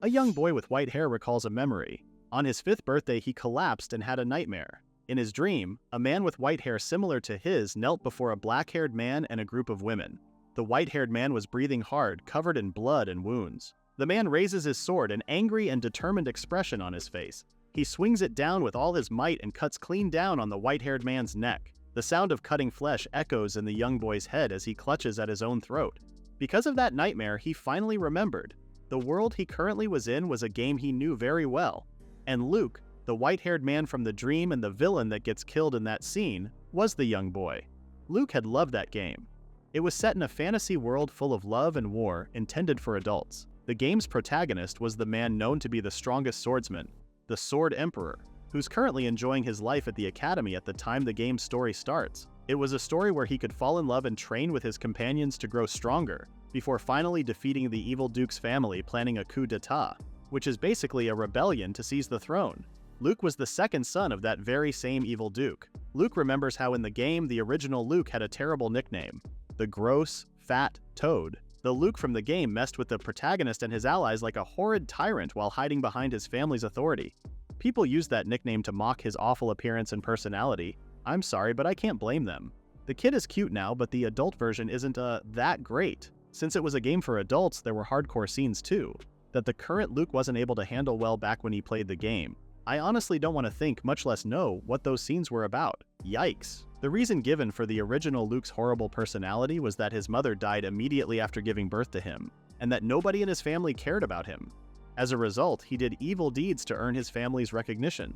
A young boy with white hair recalls a memory. On his 5th birthday, he collapsed and had a nightmare. In his dream, a man with white hair similar to his knelt before a black-haired man and a group of women. The white-haired man was breathing hard, covered in blood and wounds. The man raises his sword, an angry and determined expression on his face. He swings it down with all his might and cuts clean down on the white-haired man's neck. The sound of cutting flesh echoes in the young boy's head as he clutches at his own throat. Because of that nightmare, he finally remembered. The world he currently was in was a game he knew very well. And Luke, the white-haired man from the dream and the villain that gets killed in that scene, was the young boy. Luke had loved that game. It was set in a fantasy world full of love and war, intended for adults. The game's protagonist was the man known to be the strongest swordsman, the Sword Emperor, who's currently enjoying his life at the academy at the time the game's story starts. It was a story where he could fall in love and train with his companions to grow stronger, before finally defeating the evil Duke's family planning a coup d'etat, which is basically a rebellion to seize the throne. Luke was the second son of that very same evil Duke. Luke remembers how in the game the original Luke had a terrible nickname, the gross, fat Toad. The Luke from the game messed with the protagonist and his allies like a horrid tyrant while hiding behind his family's authority. People used that nickname to mock his awful appearance and personality. I'm sorry, but I can't blame them. The kid is cute now, but the adult version isn't that great. Since it was a game for adults, there were hardcore scenes too, that the current Luke wasn't able to handle well back when he played the game. I honestly don't want to think, much less know, what those scenes were about. Yikes. The reason given for the original Luke's horrible personality was that his mother died immediately after giving birth to him, and that nobody in his family cared about him. As a result, he did evil deeds to earn his family's recognition.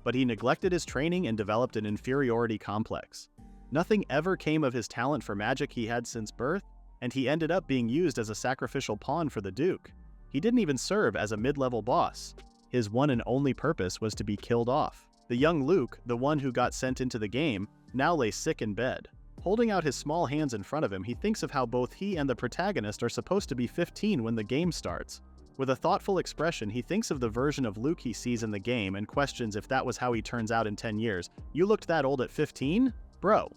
But he neglected his training and developed an inferiority complex. Nothing ever came of his talent for magic he had since birth, and he ended up being used as a sacrificial pawn for the Duke. He didn't even serve as a mid-level boss. His one and only purpose was to be killed off. The young Luke, the one who got sent into the game, now lay sick in bed. Holding out his small hands in front of him, he thinks of how both he and the protagonist are supposed to be 15 when the game starts. With a thoughtful expression, he thinks of the version of Luke he sees in the game and questions if that was how he turns out in 10 years. You looked that old at 15? Bro.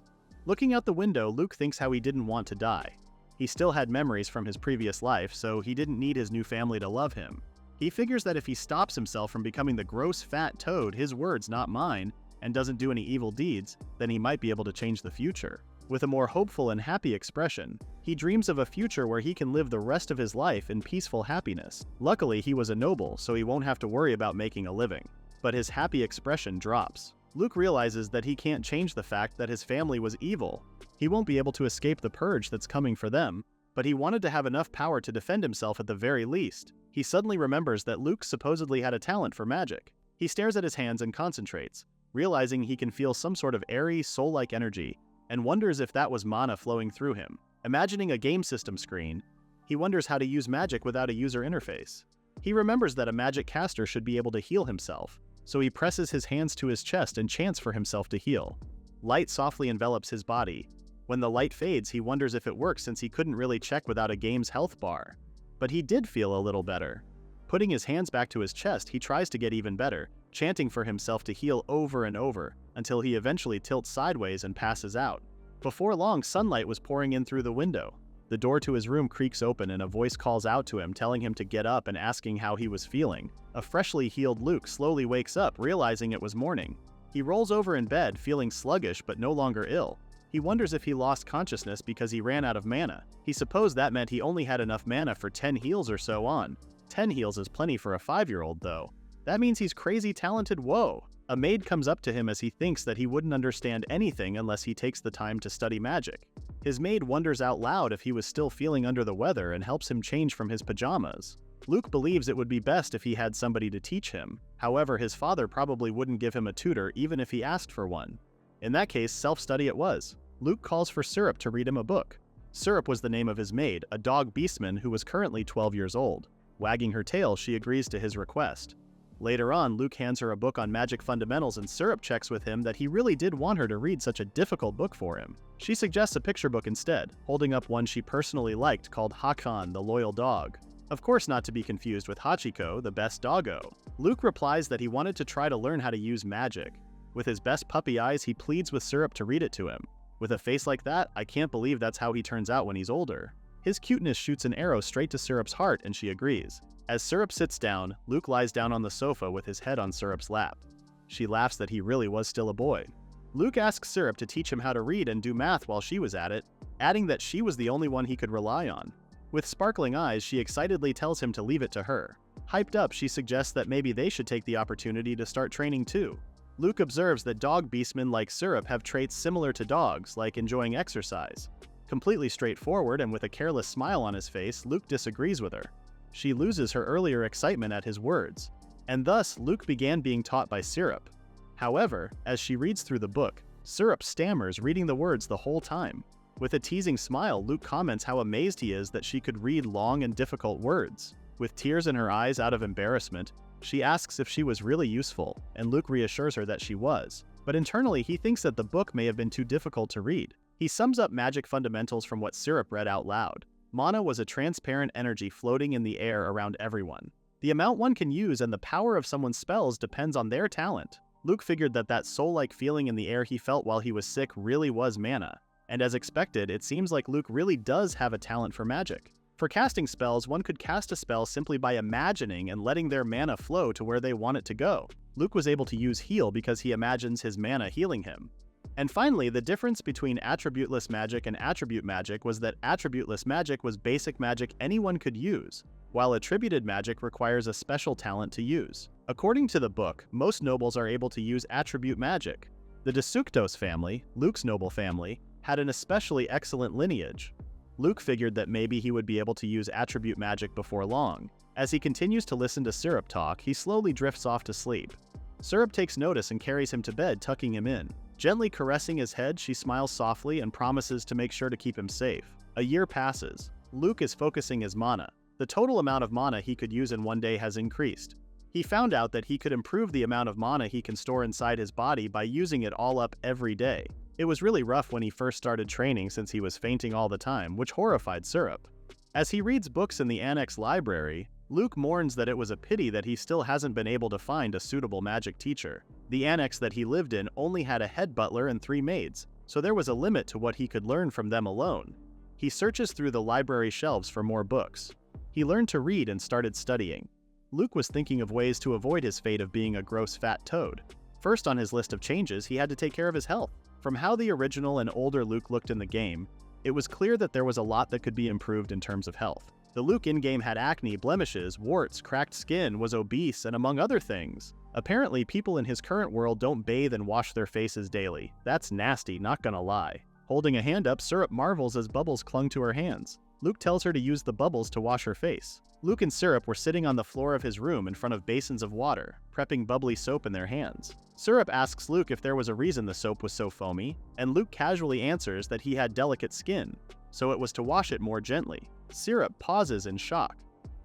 Looking out the window, Luke thinks how he didn't want to die. He still had memories from his previous life, so he didn't need his new family to love him. He figures that if he stops himself from becoming the gross fat Toad, his words not mine, and doesn't do any evil deeds, then he might be able to change the future. With a more hopeful and happy expression, he dreams of a future where he can live the rest of his life in peaceful happiness. Luckily, he was a noble, so he won't have to worry about making a living. But his happy expression drops. Luke realizes that he can't change the fact that his family was evil. He won't be able to escape the purge that's coming for them, but he wanted to have enough power to defend himself at the very least. He suddenly remembers that Luke supposedly had a talent for magic. He stares at his hands and concentrates, realizing he can feel some sort of airy, soul-like energy, and wonders if that was mana flowing through him. Imagining a game system screen, he wonders how to use magic without a user interface. He remembers that a magic caster should be able to heal himself, so he presses his hands to his chest and chants for himself to heal. Light softly envelops his body. When the light fades, he wonders if it works since he couldn't really check without a game's health bar. But he did feel a little better. Putting his hands back to his chest, he tries to get even better, chanting for himself to heal over and over, until he eventually tilts sideways and passes out. Before long, sunlight was pouring in through the window. The door to his room creaks open and a voice calls out to him, telling him to get up and asking how he was feeling. A freshly healed Luke slowly wakes up, realizing it was morning. He rolls over in bed, feeling sluggish but no longer ill. He wonders if he lost consciousness because he ran out of mana. He supposed that meant he only had enough mana for 10 heals or so on. 10 heals is plenty for a 5-year-old though. That means he's crazy talented, whoa! A maid comes up to him as he thinks that he wouldn't understand anything unless he takes the time to study magic. His maid wonders out loud if he was still feeling under the weather and helps him change from his pajamas. Luke believes it would be best if he had somebody to teach him. However, his father probably wouldn't give him a tutor even if he asked for one. In that case, self-study it was. Luke calls for Syrup to read him a book. Syrup was the name of his maid, a dog beastman who was currently 12 years old. Wagging her tail, she agrees to his request. Later on, Luke hands her a book on magic fundamentals and Syrup checks with him that he really did want her to read such a difficult book for him. She suggests a picture book instead, holding up one she personally liked called Hakan, the Loyal Dog. Of course not to be confused with Hachiko, the best doggo. Luke replies that he wanted to try to learn how to use magic. With his best puppy eyes, he pleads with Syrup to read it to him. With a face like that, I can't believe that's how he turns out when he's older. His cuteness shoots an arrow straight to Syrup's heart and she agrees. As Syrup sits down, Luke lies down on the sofa with his head on Syrup's lap. She laughs that he really was still a boy. Luke asks Syrup to teach him how to read and do math while she was at it, adding that she was the only one he could rely on. With sparkling eyes, she excitedly tells him to leave it to her. Hyped up, she suggests that maybe they should take the opportunity to start training too. Luke observes that dog beastmen like Syrup have traits similar to dogs, like enjoying exercise. Completely straightforward and with a careless smile on his face, Luke disagrees with her. She loses her earlier excitement at his words, and thus Luke began being taught by Syrup. However, as she reads through the book, Syrup stammers, reading the words the whole time. With a teasing smile, Luke comments how amazed he is that she could read long and difficult words. With tears in her eyes out of embarrassment, she asks if she was really useful, and Luke reassures her that she was. But internally, he thinks that the book may have been too difficult to read. He sums up magic fundamentals from what Syrup read out loud. Mana was a transparent energy floating in the air around everyone. The amount one can use and the power of someone's spells depends on their talent. Luke figured that soul-like feeling in the air he felt while he was sick really was mana. And as expected, it seems like Luke really does have a talent for magic. For casting spells, one could cast a spell simply by imagining and letting their mana flow to where they want it to go. Luke was able to use heal because he imagines his mana healing him. And finally, the difference between attributeless magic and attribute magic was that attributeless magic was basic magic anyone could use, while attributed magic requires a special talent to use. According to the book, most nobles are able to use attribute magic. The De Suctos family, Luke's noble family, had an especially excellent lineage. Luke figured that maybe he would be able to use attribute magic before long. As he continues to listen to Syrup talk, he slowly drifts off to sleep. Syrup takes notice and carries him to bed, tucking him in. Gently caressing his head, she smiles softly and promises to make sure to keep him safe. A year passes. Luke is focusing his mana. The total amount of mana he could use in one day has increased. He found out that he could improve the amount of mana he can store inside his body by using it all up every day. It was really rough when he first started training since he was fainting all the time, which horrified Syrup. As he reads books in the annex library, Luke mourns that it was a pity that he still hasn't been able to find a suitable magic teacher. The annex that he lived in only had a head butler and 3 maids, so there was a limit to what he could learn from them alone. He searches through the library shelves for more books. He learned to read and started studying. Luke was thinking of ways to avoid his fate of being a gross fat toad. First on his list of changes, he had to take care of his health. From how the original and older Luke looked in the game, it was clear that there was a lot that could be improved in terms of health. The Luke in-game had acne, blemishes, warts, cracked skin, was obese, and among other things. Apparently, people in his current world don't bathe and wash their faces daily. That's nasty, not gonna lie. Holding a hand up, Syrup marvels as bubbles clung to her hands. Luke tells her to use the bubbles to wash her face. Luke and Syrup were sitting on the floor of his room in front of basins of water, prepping bubbly soap in their hands. Syrup asks Luke if there was a reason the soap was so foamy, and Luke casually answers that he had delicate skin, so it was to wash it more gently. Syrup pauses in shock.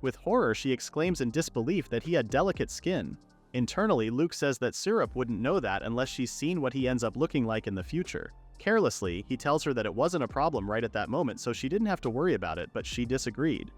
With horror, she exclaims in disbelief that he had delicate skin. Internally, Luke says that Syrup wouldn't know that unless she's seen what he ends up looking like in the future. Carelessly, he tells her that it wasn't a problem right at that moment, so she didn't have to worry about it, but she disagreed.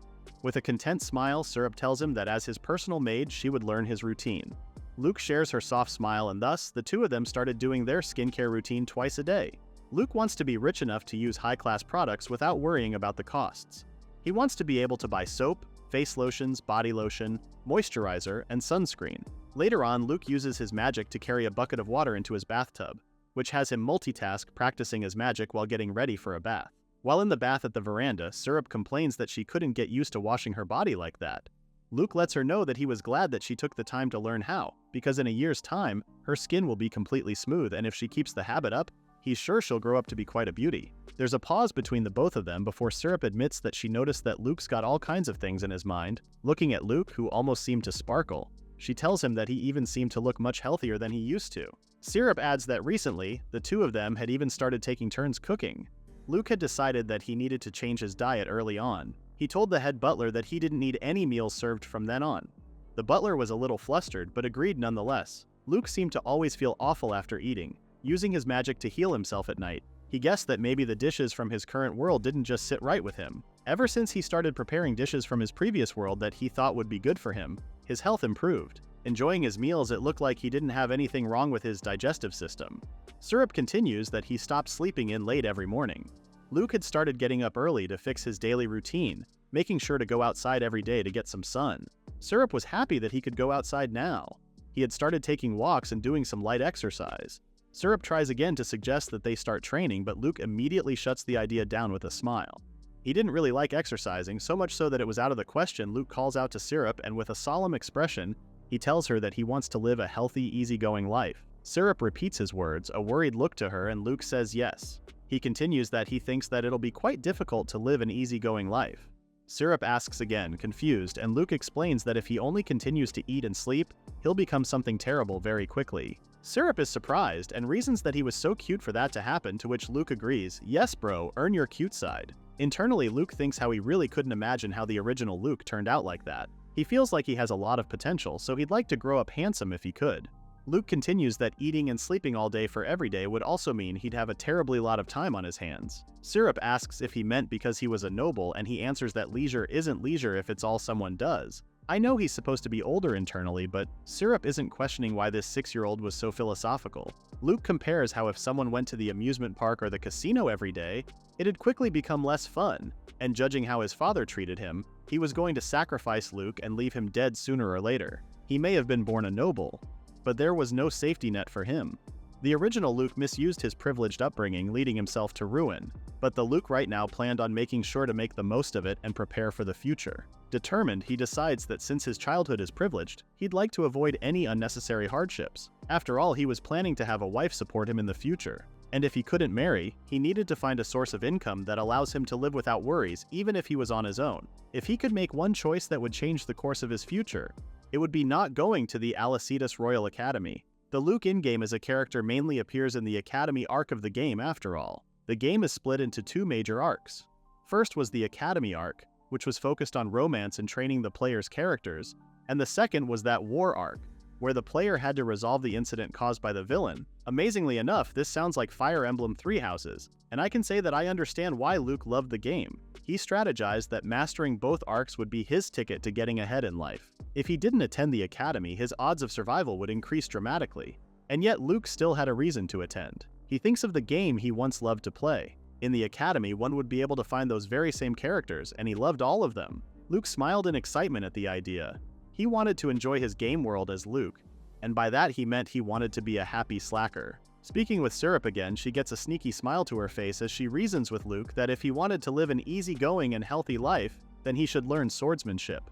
With a content smile, Syrup tells him that as his personal maid, she would learn his routine. Luke shares her soft smile, and thus, the two of them started doing their skincare routine twice a day. Luke wants to be rich enough to use high-class products without worrying about the costs. He wants to be able to buy soap, face lotions, body lotion, moisturizer, and sunscreen. Later on, Luke uses his magic to carry a bucket of water into his bathtub, which has him multitask practicing his magic while getting ready for a bath. While in the bath at the veranda, Syrup complains that she couldn't get used to washing her body like that. Luke lets her know that he was glad that she took the time to learn how, because in a year's time, her skin will be completely smooth, and if she keeps the habit up, he's sure she'll grow up to be quite a beauty. There's a pause between the both of them before Syrup admits that she noticed that Luke's got all kinds of things in his mind. Looking at Luke, who almost seemed to sparkle, she tells him that he even seemed to look much healthier than he used to. Syrup adds that recently, the two of them had even started taking turns cooking. Luke had decided that he needed to change his diet early on. He told the head butler that he didn't need any meals served from then on. The butler was a little flustered, but agreed nonetheless. Luke seemed to always feel awful after eating, using his magic to heal himself at night. He guessed that maybe the dishes from his current world didn't just sit right with him. Ever since he started preparing dishes from his previous world that he thought would be good for him, his health improved. Enjoying his meals, it looked like he didn't have anything wrong with his digestive system. Syrup continues that he stopped sleeping in late every morning. Luke had started getting up early to fix his daily routine, making sure to go outside every day to get some sun. Syrup was happy that he could go outside now. He had started taking walks and doing some light exercise. Syrup tries again to suggest that they start training, but Luke immediately shuts the idea down with a smile. He didn't really like exercising, so much so that it was out of the question. Luke calls out to Syrup, and with a solemn expression, he tells her that he wants to live a healthy, easygoing life. Syrup repeats his words, a worried look to her, and Luke says yes. He continues that he thinks that it'll be quite difficult to live an easygoing life. Syrup asks again, confused, and Luke explains that if he only continues to eat and sleep, he'll become something terrible very quickly. Syrup is surprised and reasons that he was so cute for that to happen, to which Luke agrees, yes bro, earn your cute side. Internally, Luke thinks how he really couldn't imagine how the original Luke turned out like that. He feels like he has a lot of potential, so he'd like to grow up handsome if he could. Luke continues that eating and sleeping all day for every day would also mean he'd have a terribly lot of time on his hands. Syrup asks if he meant because he was a noble, and he answers that leisure isn't leisure if it's all someone does. I know he's supposed to be older internally, but Syrup isn't questioning why this 6-year-old was so philosophical. Luke compares how if someone went to the amusement park or the casino every day, it'd quickly become less fun, and judging how his father treated him, he was going to sacrifice Luke and leave him dead sooner or later. He may have been born a noble, but there was no safety net for him. The original Luke misused his privileged upbringing, leading himself to ruin, but the Luke right now planned on making sure to make the most of it and prepare for the future. Determined, he decides that since his childhood is privileged, he'd like to avoid any unnecessary hardships. After all, he was planning to have a wife support him in the future. And if he couldn't marry, he needed to find a source of income that allows him to live without worries, even if he was on his own. If he could make one choice that would change the course of his future, it would be not going to the Alacetus Royal Academy. The Luke in-game as a character mainly appears in the Academy arc of the game after all. The game is split into two major arcs. First was the Academy arc, which was focused on romance and training the player's characters, and the second was that War arc, where the player had to resolve the incident caused by the villain. Amazingly enough, this sounds like Fire Emblem Three Houses, and I can say that I understand why Luke loved the game. He strategized that mastering both arcs would be his ticket to getting ahead in life. If he didn't attend the academy, his odds of survival would increase dramatically. And yet Luke still had a reason to attend. He thinks of the game he once loved to play. In the academy, one would be able to find those very same characters, and he loved all of them. Luke smiled in excitement at the idea. He wanted to enjoy his game world as Luke, and by that he meant he wanted to be a happy slacker. Speaking with Syrup again, she gets a sneaky smile to her face as she reasons with Luke that if he wanted to live an easygoing and healthy life, then he should learn swordsmanship.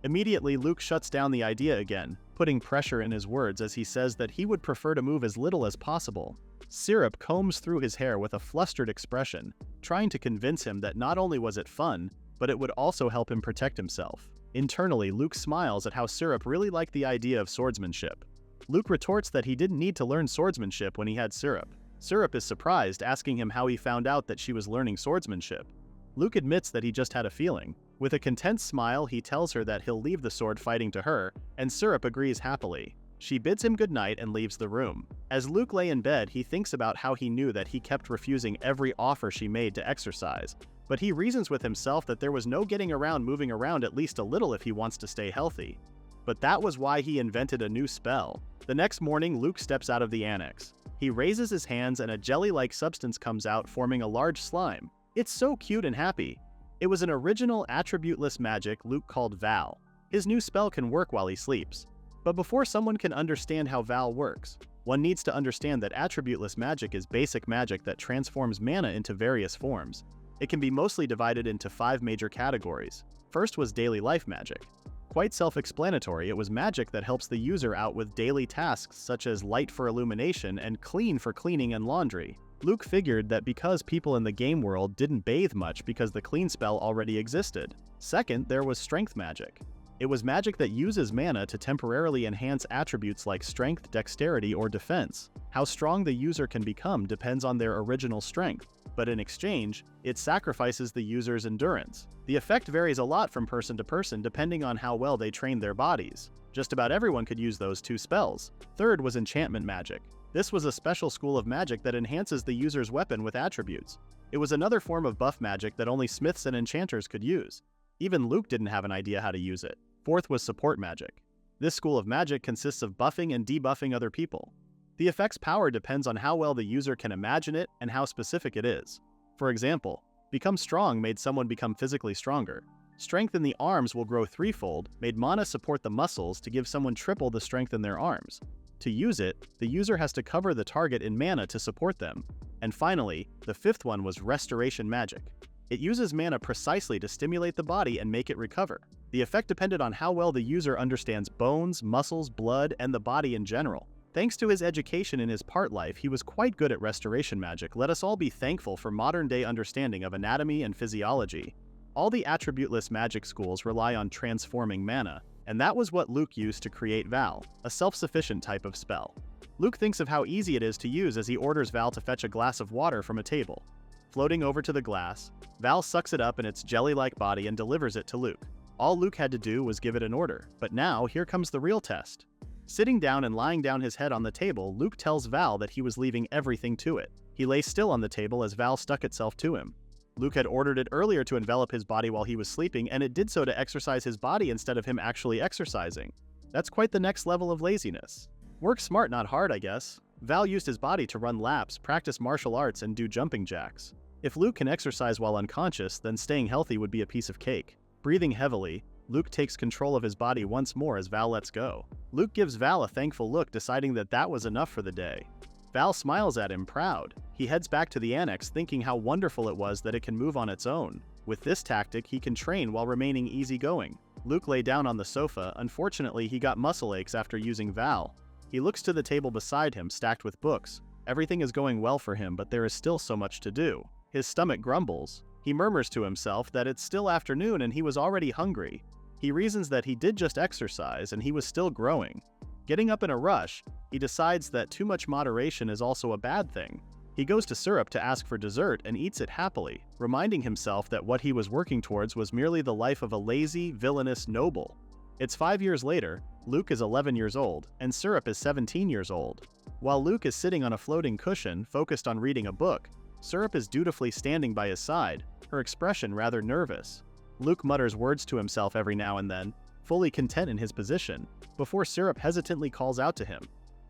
Immediately, Luke shuts down the idea again, putting pressure in his words as he says that he would prefer to move as little as possible. Syrup combs through his hair with a flustered expression, trying to convince him that not only was it fun, but it would also help him protect himself. Internally, Luke smiles at how Syrup really liked the idea of swordsmanship. Luke retorts that he didn't need to learn swordsmanship when he had Syrup. Syrup is surprised, asking him how he found out that she was learning swordsmanship. Luke admits that he just had a feeling. With a content smile, he tells her that he'll leave the sword fighting to her, and Syrup agrees happily. She bids him goodnight and leaves the room. As Luke lay in bed, he thinks about how he knew that he kept refusing every offer she made to exercise, but he reasons with himself that there was no getting around moving around at least a little if he wants to stay healthy. But that was why he invented a new spell. The next morning, Luke steps out of the annex. He raises his hands and a jelly-like substance comes out, forming a large slime. It's so cute and happy. It was an original attributeless magic Luke called Val. His new spell can work while he sleeps. But before someone can understand how Val works, one needs to understand that attributeless magic is basic magic that transforms mana into various forms. It can be mostly divided into 5 major categories. First was daily life magic. Quite self-explanatory, it was magic that helps the user out with daily tasks such as light for illumination and clean for cleaning and laundry. Luke figured that because people in the game world didn't bathe much because the clean spell already existed. Second, there was strength magic. It was magic that uses mana to temporarily enhance attributes like strength, dexterity, or defense. How strong the user can become depends on their original strength, but in exchange, it sacrifices the user's endurance. The effect varies a lot from person to person depending on how well they train their bodies. Just about everyone could use those 2 spells. Third was enchantment magic. This was a special school of magic that enhances the user's weapon with attributes. It was another form of buff magic that only smiths and enchanters could use. Even Luke didn't have an idea how to use it. Fourth was support magic. This school of magic consists of buffing and debuffing other people. The effect's power depends on how well the user can imagine it and how specific it is. For example, become strong made someone become physically stronger. Strength in the arms will grow threefold, made mana support the muscles to give someone triple the strength in their arms. To use it, the user has to cover the target in mana to support them. And finally, the fifth one was restoration magic. It uses mana precisely to stimulate the body and make it recover. The effect depended on how well the user understands bones, muscles, blood, and the body in general. Thanks to his education in his part life, he was quite good at restoration magic. Let us all be thankful for modern-day understanding of anatomy and physiology. All the attributeless magic schools rely on transforming mana, and that was what Luke used to create Val, a self-sufficient type of spell. Luke thinks of how easy it is to use as he orders Val to fetch a glass of water from a table. Floating over to the glass, Val sucks it up in its jelly-like body and delivers it to Luke. All Luke had to do was give it an order, but now here comes the real test. Sitting down and lying down his head on the table, Luke tells Val that he was leaving everything to it. He lay still on the table as Val stuck itself to him. Luke had ordered it earlier to envelop his body while he was sleeping, and it did so to exercise his body instead of him actually exercising. That's quite the next level of laziness. Work smart, not hard, I guess. Val used his body to run laps, practice martial arts, and do jumping jacks. If Luke can exercise while unconscious, then staying healthy would be a piece of cake. Breathing heavily, Luke takes control of his body once more as Val lets go. Luke gives Val a thankful look, deciding that that was enough for the day. Val smiles at him, proud. He heads back to the annex, thinking how wonderful it was that it can move on its own. With this tactic, he can train while remaining easygoing. Luke lay down on the sofa. Unfortunately, he got muscle aches after using Val. He looks to the table beside him, stacked with books. Everything is going well for him, but there is still so much to do. His stomach grumbles. He murmurs to himself that it's still afternoon and he was already hungry. He reasons that he did just exercise and he was still growing. Getting up in a rush, he decides that too much moderation is also a bad thing. He goes to Syrup to ask for dessert and eats it happily, reminding himself that what he was working towards was merely the life of a lazy, villainous noble. It's 5 years later, Luke is 11 years old, and Syrup is 17 years old. While Luke is sitting on a floating cushion, focused on reading a book, Syrup is dutifully standing by his side, her expression rather nervous. Luke mutters words to himself every now and then, fully content in his position, before Syrup hesitantly calls out to him.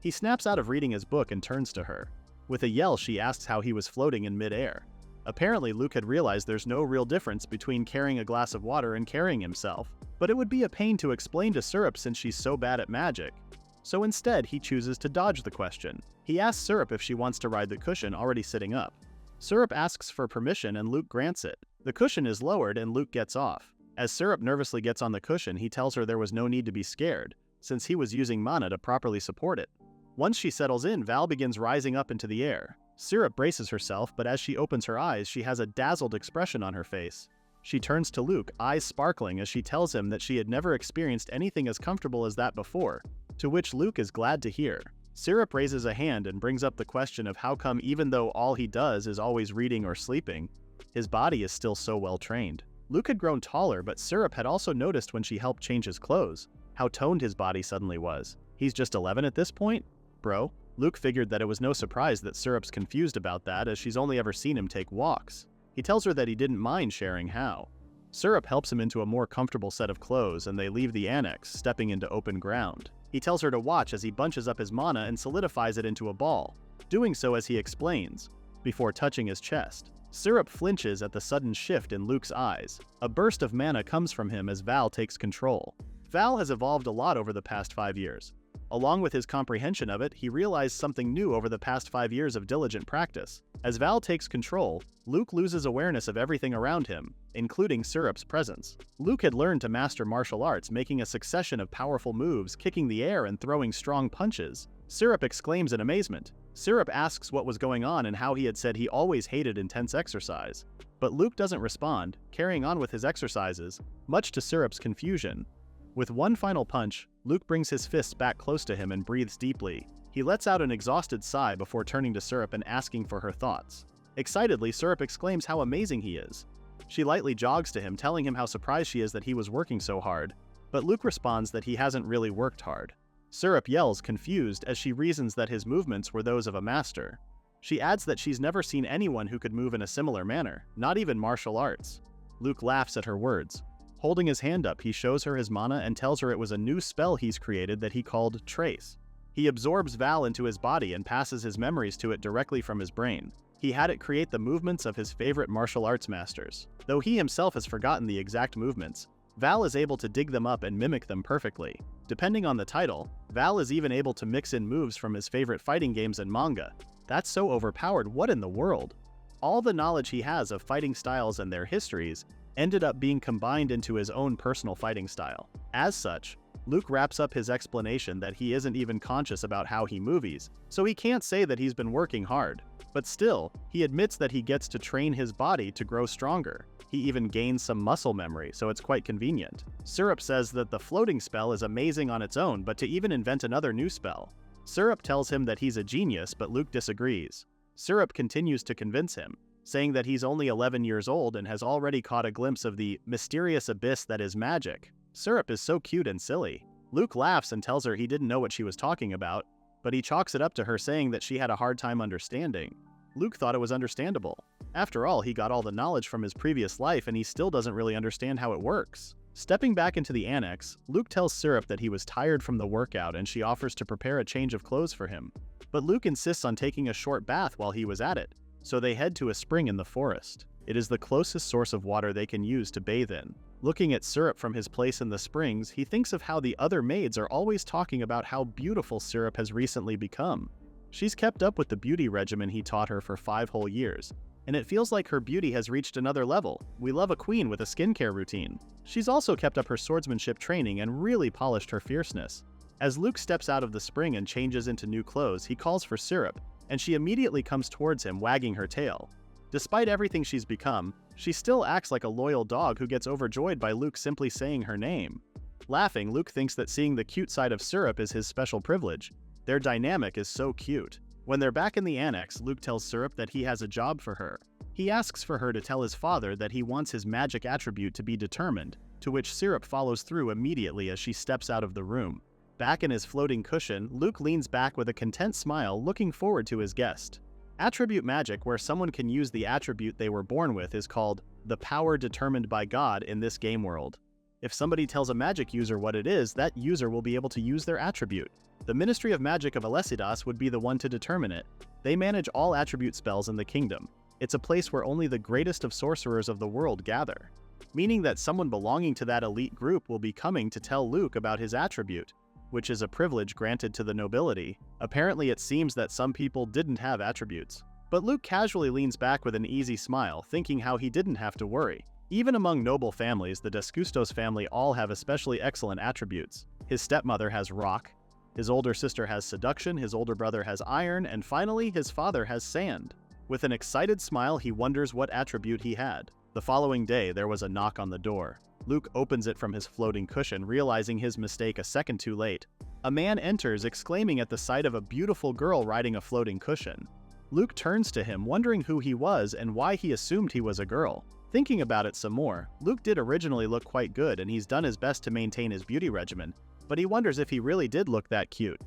He snaps out of reading his book and turns to her. With a yell, she asks how he was floating in mid-air. Apparently, Luke had realized there's no real difference between carrying a glass of water and carrying himself, but it would be a pain to explain to Syrup since she's so bad at magic. So instead, he chooses to dodge the question. He asks Syrup if she wants to ride the cushion already sitting up. Syrup asks for permission and Luke grants it. The cushion is lowered and Luke gets off. As Syrup nervously gets on the cushion, he tells her there was no need to be scared, since he was using mana to properly support it. Once she settles in, Val begins rising up into the air. Syrup braces herself, but as she opens her eyes, she has a dazzled expression on her face. She turns to Luke, eyes sparkling as she tells him that she had never experienced anything as comfortable as that before, to which Luke is glad to hear. Syrup raises a hand and brings up the question of how come even though all he does is always reading or sleeping, his body is still so well trained. Luke had grown taller, but Syrup had also noticed when she helped change his clothes, how toned his body suddenly was. He's just 11 at this point? Bro? Luke figured that it was no surprise that Syrup's confused about that, as she's only ever seen him take walks. He tells her that he didn't mind sharing how. Syrup helps him into a more comfortable set of clothes and they leave the annex, stepping into open ground. He tells her to watch as he bunches up his mana and solidifies it into a ball, doing so as he explains, before touching his chest. Syrup flinches at the sudden shift in Luke's eyes. A burst of mana comes from him as Val takes control. Val has evolved a lot over the past 5 years. Along with his comprehension of it, he realized something new over the past 5 years of diligent practice. As Val takes control, Luke loses awareness of everything around him, including Syrup's presence. Luke had learned to master martial arts, making a succession of powerful moves, kicking the air and throwing strong punches. Syrup exclaims in amazement. Syrup asks what was going on and how he had said he always hated intense exercise. But Luke doesn't respond, carrying on with his exercises, much to Syrup's confusion. With one final punch, Luke brings his fists back close to him and breathes deeply. He lets out an exhausted sigh before turning to Syrup and asking for her thoughts. Excitedly, Syrup exclaims how amazing he is. She lightly jogs to him, telling him how surprised she is that he was working so hard, but Luke responds that he hasn't really worked hard. Syrup yells, confused, as she reasons that his movements were those of a master. She adds that she's never seen anyone who could move in a similar manner, not even martial arts. Luke laughs at her words. Holding his hand up, he shows her his mana and tells her it was a new spell he's created that he called Trace. He absorbs Val into his body and passes his memories to it directly from his brain. He had it create the movements of his favorite martial arts masters. Though he himself has forgotten the exact movements, Val is able to dig them up and mimic them perfectly. Depending on the title, Val is even able to mix in moves from his favorite fighting games and manga. That's so overpowered, what in the world? All the knowledge he has of fighting styles and their histories ended up being combined into his own personal fighting style. As such, Luke wraps up his explanation that he isn't even conscious about how he moves, so he can't say that he's been working hard. But still, he admits that he gets to train his body to grow stronger. He even gains some muscle memory, so it's quite convenient. Syrup says that the floating spell is amazing on its own, but to even invent another new spell. Syrup tells him that he's a genius, but Luke disagrees. Syrup continues to convince him, saying that he's only 11 years old and has already caught a glimpse of the mysterious abyss that is magic. Syrup is so cute and silly. Luke laughs and tells her he didn't know what she was talking about, but he chalks it up to her saying that she had a hard time understanding. Luke thought it was understandable. After all, he got all the knowledge from his previous life and he still doesn't really understand how it works. Stepping back into the annex, Luke tells Syrup that he was tired from the workout and she offers to prepare a change of clothes for him. But Luke insists on taking a short bath while he was at it, so they head to a spring in the forest. It is the closest source of water they can use to bathe in. Looking at Syrup from his place in the springs, he thinks of how the other maids are always talking about how beautiful Syrup has recently become. She's kept up with the beauty regimen he taught her for 5 whole years, and it feels like her beauty has reached another level. We love a queen with a skincare routine. She's also kept up her swordsmanship training and really polished her fierceness. As Luke steps out of the spring and changes into new clothes, he calls for Syrup, and she immediately comes towards him, wagging her tail. Despite everything she's become, she still acts like a loyal dog who gets overjoyed by Luke simply saying her name. Laughing, Luke thinks that seeing the cute side of Syrup is his special privilege. Their dynamic is so cute. When they're back in the annex, Luke tells Syrup that he has a job for her. He asks for her to tell his father that he wants his magic attribute to be determined, to which Syrup follows through immediately as she steps out of the room. Back in his floating cushion, Luke leans back with a content smile, looking forward to his guest. Attribute magic, where someone can use the attribute they were born with, is called the power determined by God in this game world. If somebody tells a magic user what it is, that user will be able to use their attribute. The Ministry of Magic of Elesidas would be the one to determine it. They manage all attribute spells in the kingdom. It's a place where only the greatest of sorcerers of the world gather, meaning that someone belonging to that elite group will be coming to tell Luke about his attribute, which is a privilege granted to the nobility. Apparently it seems that some people didn't have attributes. But Luke casually leans back with an easy smile, thinking how he didn't have to worry. Even among noble families, the Descustos family all have especially excellent attributes. His stepmother has rock, his older sister has seduction, his older brother has iron, and finally his father has sand. With an excited smile, he wonders what attribute he had. The following day, there was a knock on the door. Luke opens it from his floating cushion, realizing his mistake a second too late. A man enters, exclaiming at the sight of a beautiful girl riding a floating cushion. Luke turns to him, wondering who he was and why he assumed he was a girl. Thinking about it some more, Luke did originally look quite good and he's done his best to maintain his beauty regimen, but he wonders if he really did look that cute.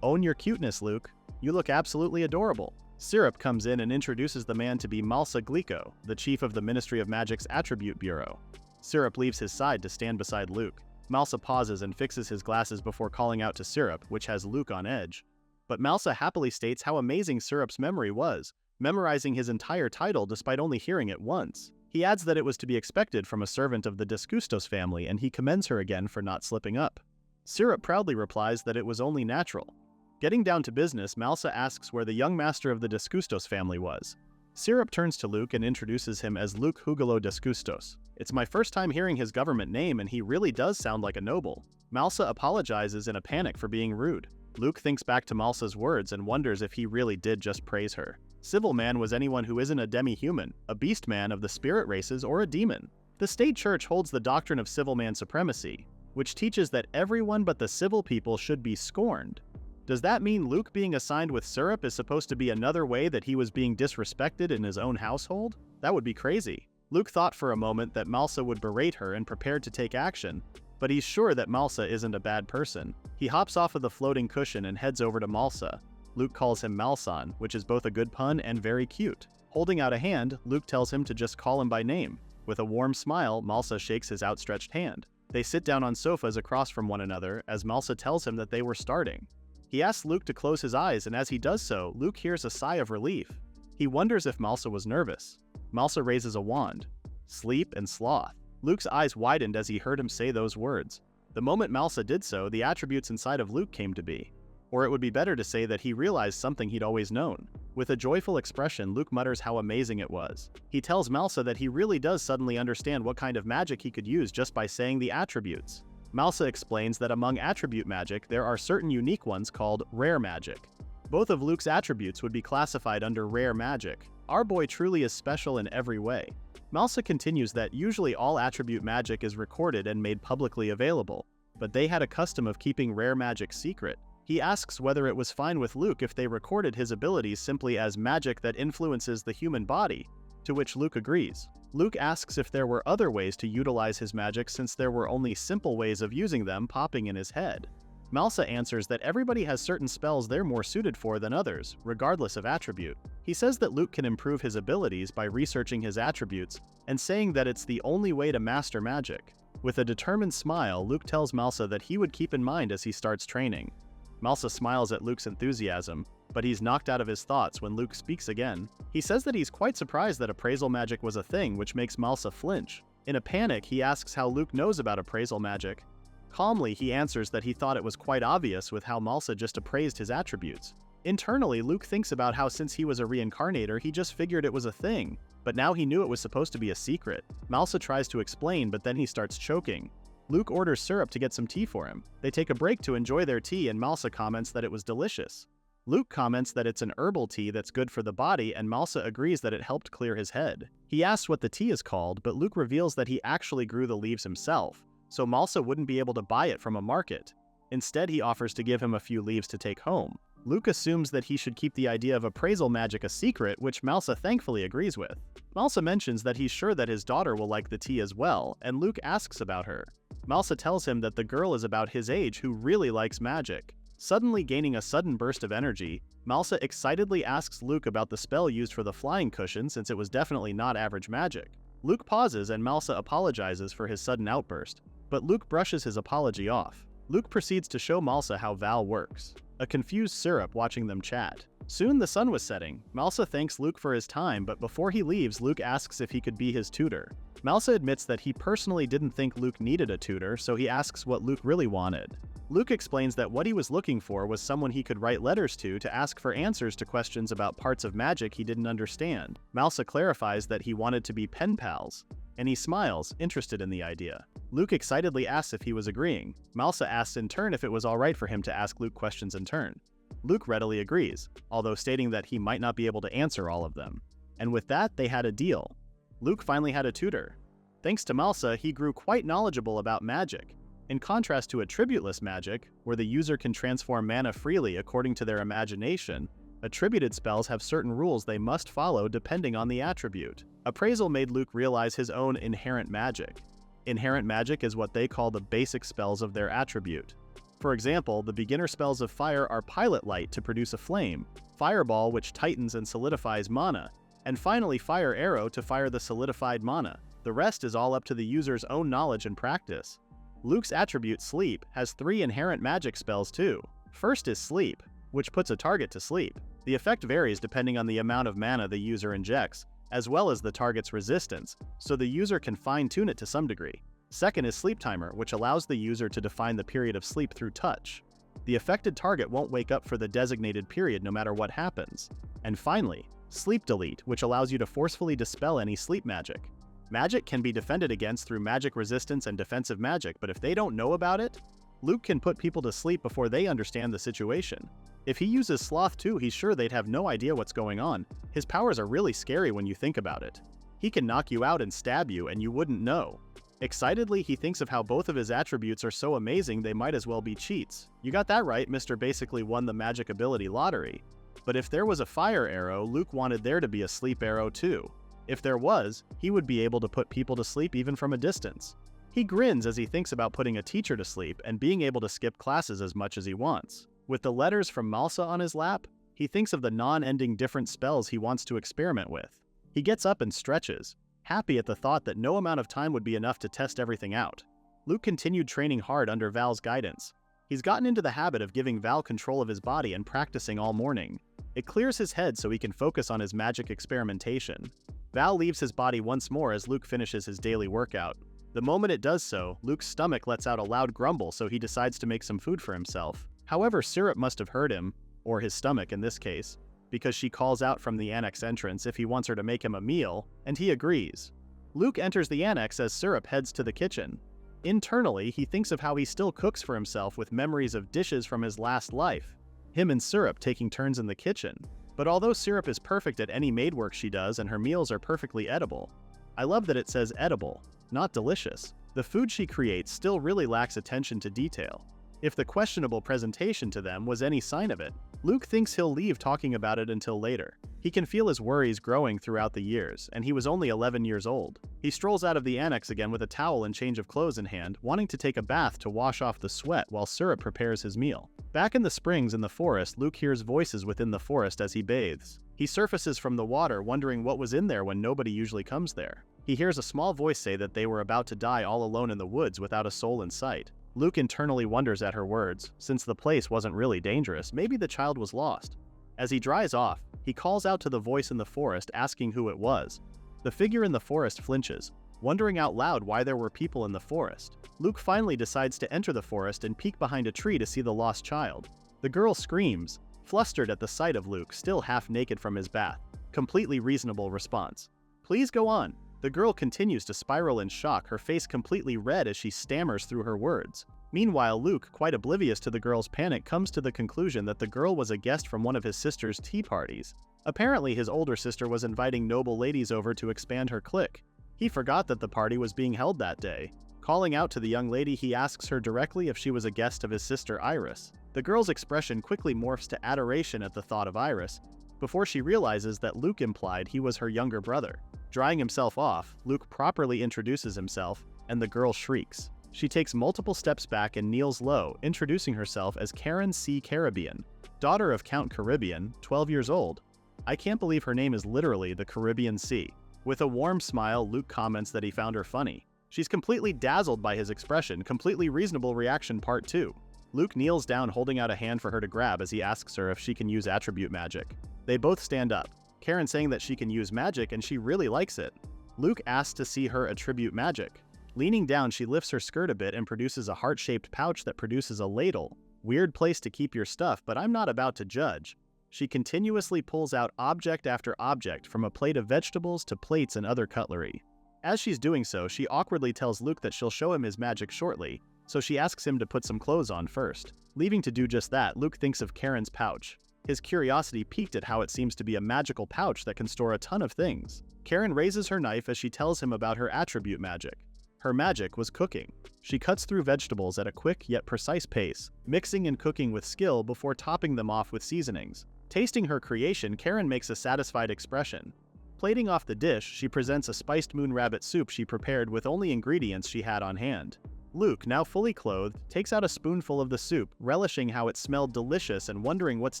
Own your cuteness, Luke. You look absolutely adorable. Syrup comes in and introduces the man to be Malsa Glico, the chief of the Ministry of Magic's Attribute Bureau. Syrup leaves his side to stand beside Luke. Malsa pauses and fixes his glasses before calling out to Syrup, which has Luke on edge. But Malsa happily states how amazing Syrup's memory was, memorizing his entire title despite only hearing it once. He adds that it was to be expected from a servant of the Descustos family, and he commends her again for not slipping up. Syrup proudly replies that it was only natural. Getting down to business, Malsa asks where the young master of the Descustos family was. Syrup turns to Luke and introduces him as Luke Hugelo Descustos. It's my first time hearing his government name and he really does sound like a noble. Malsa apologizes in a panic for being rude. Luke thinks back to Malsa's words and wonders if he really did just praise her. Civil man was anyone who isn't a demi-human, a beast man of the spirit races, or a demon. The state church holds the doctrine of civil man supremacy, which teaches that everyone but the civil people should be scorned. Does that mean Luke being assigned with Syrup is supposed to be another way that he was being disrespected in his own household? That would be crazy. Luke thought for a moment that Malsa would berate her and prepared to take action, but he's sure that Malsa isn't a bad person. He hops off of the floating cushion and heads over to Malsa. Luke calls him Malsan, which is both a good pun and very cute. Holding out a hand, Luke tells him to just call him by name. With a warm smile, Malsa shakes his outstretched hand. They sit down on sofas across from one another as Malsa tells him that they were starting. He asks Luke to close his eyes, and as he does so, Luke hears a sigh of relief. He wonders if Malsa was nervous. Malsa raises a wand. Sleep and sloth. Luke's eyes widened as he heard him say those words. The moment Malsa did so, the attributes inside of Luke came to be. Or it would be better to say that he realized something he'd always known. With a joyful expression, Luke mutters how amazing it was. He tells Malsa that he really does suddenly understand what kind of magic he could use just by saying the attributes. Malsa explains that among attribute magic, there are certain unique ones called rare magic. Both of Luke's attributes would be classified under rare magic. Our boy truly is special in every way. Malsa continues that usually all attribute magic is recorded and made publicly available, but they had a custom of keeping rare magic secret. He asks whether it was fine with Luke if they recorded his abilities simply as magic that influences the human body, to which Luke agrees. Luke asks if there were other ways to utilize his magic since there were only simple ways of using them popping in his head. Malsa answers that everybody has certain spells they're more suited for than others, regardless of attribute. He says that Luke can improve his abilities by researching his attributes and saying that it's the only way to master magic. With a determined smile, Luke tells Malsa that he would keep in mind as he starts training. Malsa smiles at Luke's enthusiasm, but he's knocked out of his thoughts when Luke speaks again. He says that he's quite surprised that appraisal magic was a thing, which makes Malsa flinch. In a panic, he asks how Luke knows about appraisal magic. Calmly, he answers that he thought it was quite obvious with how Malsa just appraised his attributes. Internally, Luke thinks about how since he was a reincarnator, he just figured it was a thing, but now he knew it was supposed to be a secret. Malsa tries to explain, but then he starts choking. Luke orders syrup to get some tea for him. They take a break to enjoy their tea and Malsa comments that it was delicious. Luke comments that it's an herbal tea that's good for the body and Malsa agrees that it helped clear his head. He asks what the tea is called, but Luke reveals that he actually grew the leaves himself, so Malsa wouldn't be able to buy it from a market. Instead, he offers to give him a few leaves to take home. Luke assumes that he should keep the idea of appraisal magic a secret, which Malsa thankfully agrees with. Malsa mentions that he's sure that his daughter will like the tea as well, and Luke asks about her. Malsa tells him that the girl is about his age who really likes magic. Suddenly gaining a sudden burst of energy, Malsa excitedly asks Luke about the spell used for the flying cushion since it was definitely not average magic. Luke pauses and Malsa apologizes for his sudden outburst, but Luke brushes his apology off. Luke proceeds to show Malsa how Val works. A confused Syrup watching them chat. Soon the sun was setting. Malsa thanks Luke for his time, but before he leaves, Luke asks if he could be his tutor. Malsa admits that he personally didn't think Luke needed a tutor, so he asks what Luke really wanted. Luke explains that what he was looking for was someone he could write letters to ask for answers to questions about parts of magic he didn't understand. Malsa clarifies that he wanted to be pen pals, and he smiles, interested in the idea. Luke excitedly asks if he was agreeing. Malsa asks in turn if it was alright for him to ask Luke questions in turn. Luke readily agrees, although stating that he might not be able to answer all of them. And with that, they had a deal. Luke finally had a tutor. Thanks to Malsa, he grew quite knowledgeable about magic. In contrast to attributeless magic, where the user can transform mana freely according to their imagination, attributed spells have certain rules they must follow depending on the attribute. Appraisal made Luke realize his own inherent magic. Inherent magic is what they call the basic spells of their attribute. For example, the beginner spells of fire are Pilot Light to produce a flame, Fireball which tightens and solidifies mana, and finally Fire Arrow to fire the solidified mana. The rest is all up to the user's own knowledge and practice. Luke's attribute Sleep has 3 inherent magic spells too. First is Sleep, which puts a target to sleep. The effect varies depending on the amount of mana the user injects, as well as the target's resistance, so the user can fine-tune it to some degree. Second is Sleep Timer, which allows the user to define the period of sleep through touch. The affected target won't wake up for the designated period no matter what happens. And finally, Sleep Delete, which allows you to forcefully dispel any sleep magic. Magic can be defended against through magic resistance and defensive magic, but if they don't know about it, Luke can put people to sleep before they understand the situation. If he uses Sloth too, he's sure they'd have no idea what's going on. His powers are really scary when you think about it. He can knock you out and stab you and you wouldn't know. Excitedly, he thinks of how both of his attributes are so amazing they might as well be cheats. You got that right, Mr. basically won the magic ability lottery. But if there was a fire arrow, Luke wanted there to be a sleep arrow too. If there was, he would be able to put people to sleep even from a distance. He grins as he thinks about putting a teacher to sleep and being able to skip classes as much as he wants. With the letters from Malsa on his lap, he thinks of the non-ending different spells he wants to experiment with. He gets up and stretches, happy at the thought that no amount of time would be enough to test everything out. Luke continued training hard under Val's guidance. He's gotten into the habit of giving Val control of his body and practicing all morning. It clears his head so he can focus on his magic experimentation. Val leaves his body once more as Luke finishes his daily workout. The moment it does so, Luke's stomach lets out a loud grumble, so he decides to make some food for himself. However, Syrup must have heard him, or his stomach in this case, because she calls out from the annex entrance if he wants her to make him a meal, and he agrees. Luke enters the annex as Syrup heads to the kitchen. Internally, he thinks of how he still cooks for himself with memories of dishes from his last life, him and Syrup taking turns in the kitchen. But although Syrup is perfect at any maid work she does and her meals are perfectly edible, I love that it says edible, not delicious. The food she creates still really lacks attention to detail. If the questionable presentation to them was any sign of it, Luke thinks he'll leave talking about it until later. He can feel his worries growing throughout the years, and he was only 11 years old. He strolls out of the annex again with a towel and change of clothes in hand, wanting to take a bath to wash off the sweat while Syrup prepares his meal. Back in the springs in the forest, Luke hears voices within the forest as he bathes. He surfaces from the water, wondering what was in there when nobody usually comes there. He hears a small voice say that they were about to die all alone in the woods without a soul in sight. Luke internally wonders at her words. Since the place wasn't really dangerous, maybe the child was lost. As he dries off, he calls out to the voice in the forest asking who it was. The figure in the forest flinches, wondering out loud why there were people in the forest. Luke finally decides to enter the forest and peek behind a tree to see the lost child. The girl screams, flustered at the sight of Luke still half naked from his bath. Completely reasonable response. Please go on. The girl continues to spiral in shock, her face completely red as she stammers through her words. Meanwhile, Luke, quite oblivious to the girl's panic, comes to the conclusion that the girl was a guest from one of his sister's tea parties. Apparently, his older sister was inviting noble ladies over to expand her clique. He forgot that the party was being held that day. Calling out to the young lady, he asks her directly if she was a guest of his sister Iris. The girl's expression quickly morphs to adoration at the thought of Iris, before she realizes that Luke implied he was her younger brother. Drying himself off, Luke properly introduces himself, and the girl shrieks. She takes multiple steps back and kneels low, introducing herself as Karen C. Caribbean, daughter of Count Caribbean, 12 years old. I can't believe her name is literally the Caribbean Sea. With a warm smile, Luke comments that he found her funny. She's completely dazzled by his expression. Completely reasonable reaction part 2. Luke kneels down holding out a hand for her to grab as he asks her if she can use attribute magic. They both stand up, Karen saying that she can use magic and she really likes it. Luke asks to see her attribute magic. Leaning down, she lifts her skirt a bit and produces a heart-shaped pouch that produces a ladle. Weird place to keep your stuff, but I'm not about to judge. She continuously pulls out object after object, from a plate of vegetables to plates and other cutlery. As she's doing so, she awkwardly tells Luke that she'll show him his magic shortly, so she asks him to put some clothes on first. Leaving to do just that, Luke thinks of Karen's pouch. His curiosity piqued at how it seems to be a magical pouch that can store a ton of things. Karen raises her knife as she tells him about her attribute magic. Her magic was cooking. She cuts through vegetables at a quick yet precise pace, mixing and cooking with skill before topping them off with seasonings. Tasting her creation, Karen makes a satisfied expression. Plating off the dish, she presents a spiced moon rabbit soup she prepared with only ingredients she had on hand. Luke, now fully clothed, takes out a spoonful of the soup, relishing how it smelled delicious and wondering what's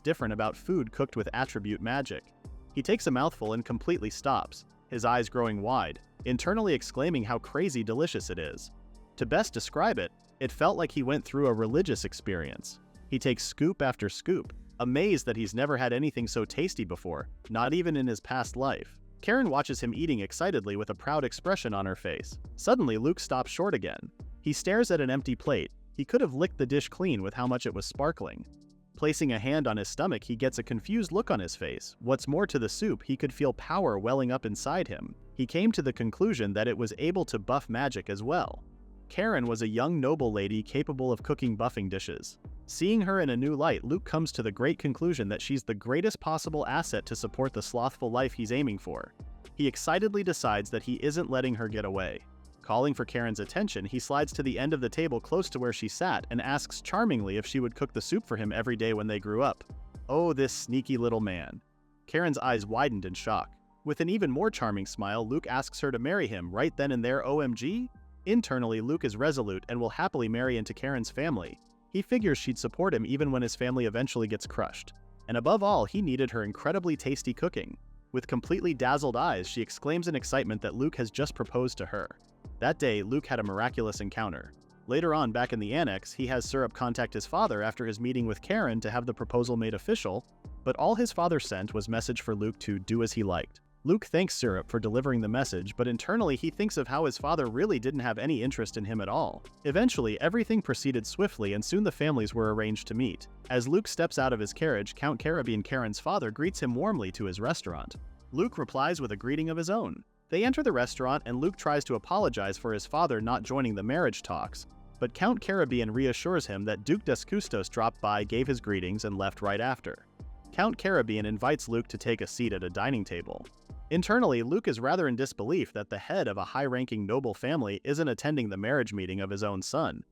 different about food cooked with attribute magic. He takes a mouthful and completely stops, his eyes growing wide, internally exclaiming how crazy delicious it is. To best describe it, it felt like he went through a religious experience. He takes scoop after scoop, amazed that he's never had anything so tasty before, not even in his past life. Karen watches him eating excitedly with a proud expression on her face. Suddenly, Luke stops short again. He stares at an empty plate. He could have licked the dish clean with how much it was sparkling. Placing a hand on his stomach, he gets a confused look on his face. What's more to the soup, he could feel power welling up inside him. He came to the conclusion that it was able to buff magic as well. Karen was a young noble lady capable of cooking buffing dishes. Seeing her in a new light, Luke comes to the great conclusion that she's the greatest possible asset to support the slothful life he's aiming for. He excitedly decides that he isn't letting her get away. Calling for Karen's attention, he slides to the end of the table close to where she sat and asks charmingly if she would cook the soup for him every day when they grew up. Oh, this sneaky little man. Karen's eyes widened in shock. With an even more charming smile, Luke asks her to marry him right then and there. OMG? Internally, Luke is resolute and will happily marry into Karen's family. He figures she'd support him even when his family eventually gets crushed. And above all, he needed her incredibly tasty cooking. With completely dazzled eyes, she exclaims in excitement that Luke has just proposed to her. That day, Luke had a miraculous encounter. Later on, back in the annex, he has Syrup contact his father after his meeting with Karen to have the proposal made official, but all his father sent was message for Luke to do as he liked. Luke thanks Syrup for delivering the message, but internally he thinks of how his father really didn't have any interest in him at all. Eventually, everything proceeded swiftly and soon the families were arranged to meet. As Luke steps out of his carriage, Count Caribbean Karen's father greets him warmly to his restaurant. Luke replies with a greeting of his own. They enter the restaurant and Luke tries to apologize for his father not joining the marriage talks, but Count Caribbean reassures him that Duke des Custos dropped by, gave his greetings, and left right after. Count Caribbean invites Luke to take a seat at a dining table. Internally, Luke is rather in disbelief that the head of a high-ranking noble family isn't attending the marriage meeting of his own son,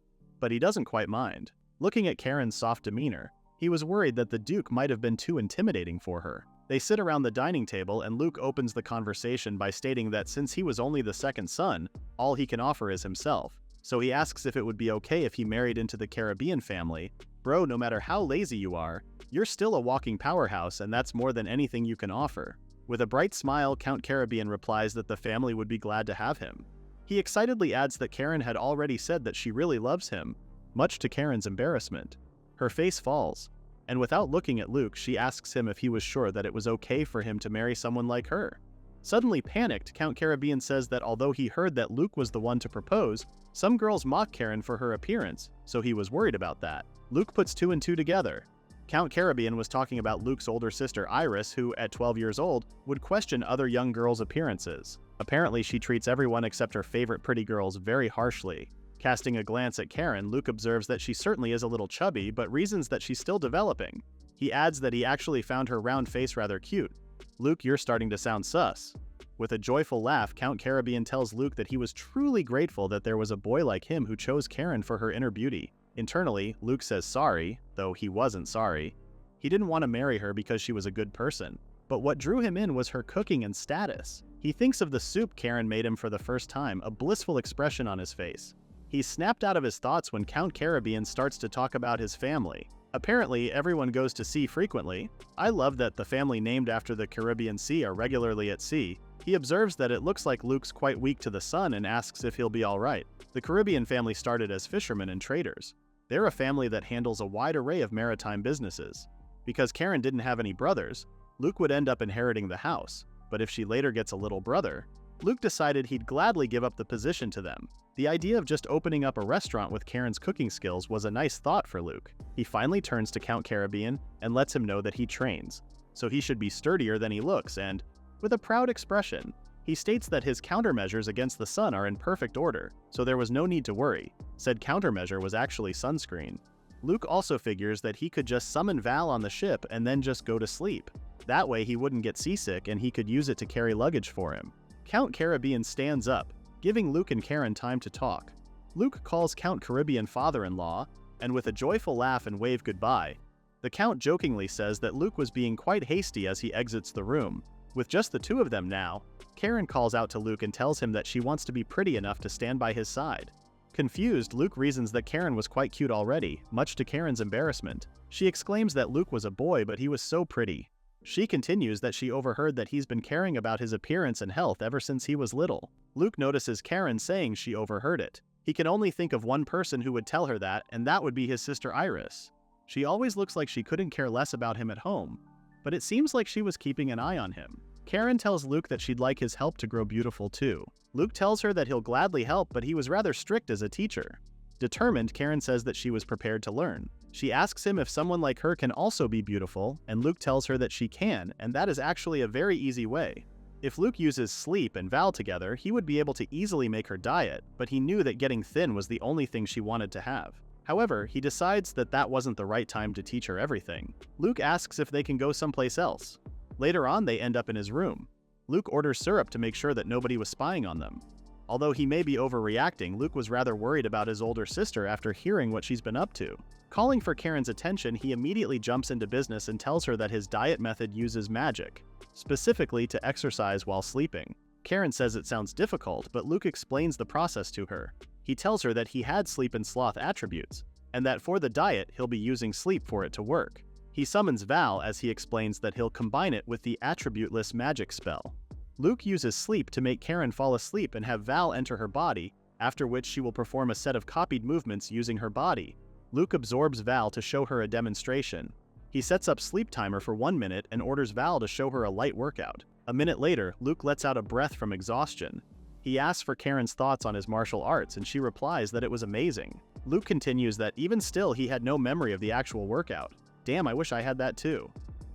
but he doesn't quite mind. Looking at Karen's soft demeanor, he was worried that the Duke might have been too intimidating for her. They sit around the dining table and Luke opens the conversation by stating that since he was only the second son, all he can offer is himself. So he asks if it would be okay if he married into the Caribbean family. Bro, no matter how lazy you are, you're still a walking powerhouse and that's more than anything you can offer. With a bright smile, Count Caribbean replies that the family would be glad to have him. He excitedly adds that Karen had already said that she really loves him, much to Karen's embarrassment. Her face falls, and without looking at Luke, she asks him if he was sure that it was okay for him to marry someone like her. Suddenly panicked, Count Caribbean says that although he heard that Luke was the one to propose, some girls mock Karen for her appearance, so he was worried about that. Luke puts two and two together. Count Caribbean was talking about Luke's older sister Iris, who, at 12 years old, would question other young girls' appearances. Apparently, she treats everyone except her favorite pretty girls very harshly. Casting a glance at Karen, Luke observes that she certainly is a little chubby, but reasons that she's still developing. He adds that he actually found her round face rather cute. Luke, you're starting to sound sus. With a joyful laugh, Count Caribbean tells Luke that he was truly grateful that there was a boy like him who chose Karen for her inner beauty. Internally, Luke says sorry, though he wasn't sorry. He didn't want to marry her because she was a good person, but what drew him in was her cooking and status. He thinks of the soup Karen made him for the first time, a blissful expression on his face. He's snapped out of his thoughts when Count Caribbean starts to talk about his family. Apparently, everyone goes to sea frequently. I love that the family named after the Caribbean Sea are regularly at sea. He observes that it looks like Luke's quite weak to the sun and asks if he'll be alright. The Caribbean family started as fishermen and traders. They're a family that handles a wide array of maritime businesses. Because Karen didn't have any brothers, Luke would end up inheriting the house, but if she later gets a little brother, Luke decided he'd gladly give up the position to them. The idea of just opening up a restaurant with Karen's cooking skills was a nice thought for Luke. He finally turns to Count Caribbean and lets him know that he trains, so he should be sturdier than he looks, and, with a proud expression, he states that his countermeasures against the sun are in perfect order, so there was no need to worry. Said countermeasure was actually sunscreen. Luke also figures that he could just summon Val on the ship and then just go to sleep. That way he wouldn't get seasick and he could use it to carry luggage for him. Count Caribbean stands up, giving Luke and Karen time to talk. Luke calls Count Caribbean father-in-law, and with a joyful laugh and wave goodbye, the Count jokingly says that Luke was being quite hasty as he exits the room. With just the two of them now, Karen calls out to Luke and tells him that she wants to be pretty enough to stand by his side. Confused, Luke reasons that Karen was quite cute already, much to Karen's embarrassment. She exclaims that Luke was a boy, but he was so pretty. She continues that she overheard that he's been caring about his appearance and health ever since he was little. Luke notices Karen saying she overheard it. He can only think of one person who would tell her that, and that would be his sister Iris. She always looks like she couldn't care less about him at home, but it seems like she was keeping an eye on him. Karen tells Luke that she'd like his help to grow beautiful too. Luke tells her that he'll gladly help, but he was rather strict as a teacher. Determined, Karen says that she was prepared to learn. She asks him if someone like her can also be beautiful, and Luke tells her that she can, and that is actually a very easy way. If Luke uses sleep and Val together, he would be able to easily make her diet, but he knew that getting thin was the only thing she wanted to have. However, he decides that that wasn't the right time to teach her everything. Luke asks if they can go someplace else. Later on, they end up in his room. Luke orders Syrup to make sure that nobody was spying on them. Although he may be overreacting, Luke was rather worried about his older sister after hearing what she's been up to. Calling for Karen's attention, he immediately jumps into business and tells her that his diet method uses magic, specifically to exercise while sleeping. Karen says it sounds difficult, but Luke explains the process to her. He tells her that he had sleep and sloth attributes, and that for the diet, he'll be using sleep for it to work. He summons Val as he explains that he'll combine it with the attributeless magic spell. Luke uses sleep to make Karen fall asleep and have Val enter her body, after which she will perform a set of copied movements using her body. Luke absorbs Val to show her a demonstration. He sets up sleep timer for 1 minute and orders Val to show her a light workout. A minute later, Luke lets out a breath from exhaustion. He asks for Karen's thoughts on his martial arts and she replies that it was amazing. Luke continues that even still he had no memory of the actual workout. Damn, I wish I had that too.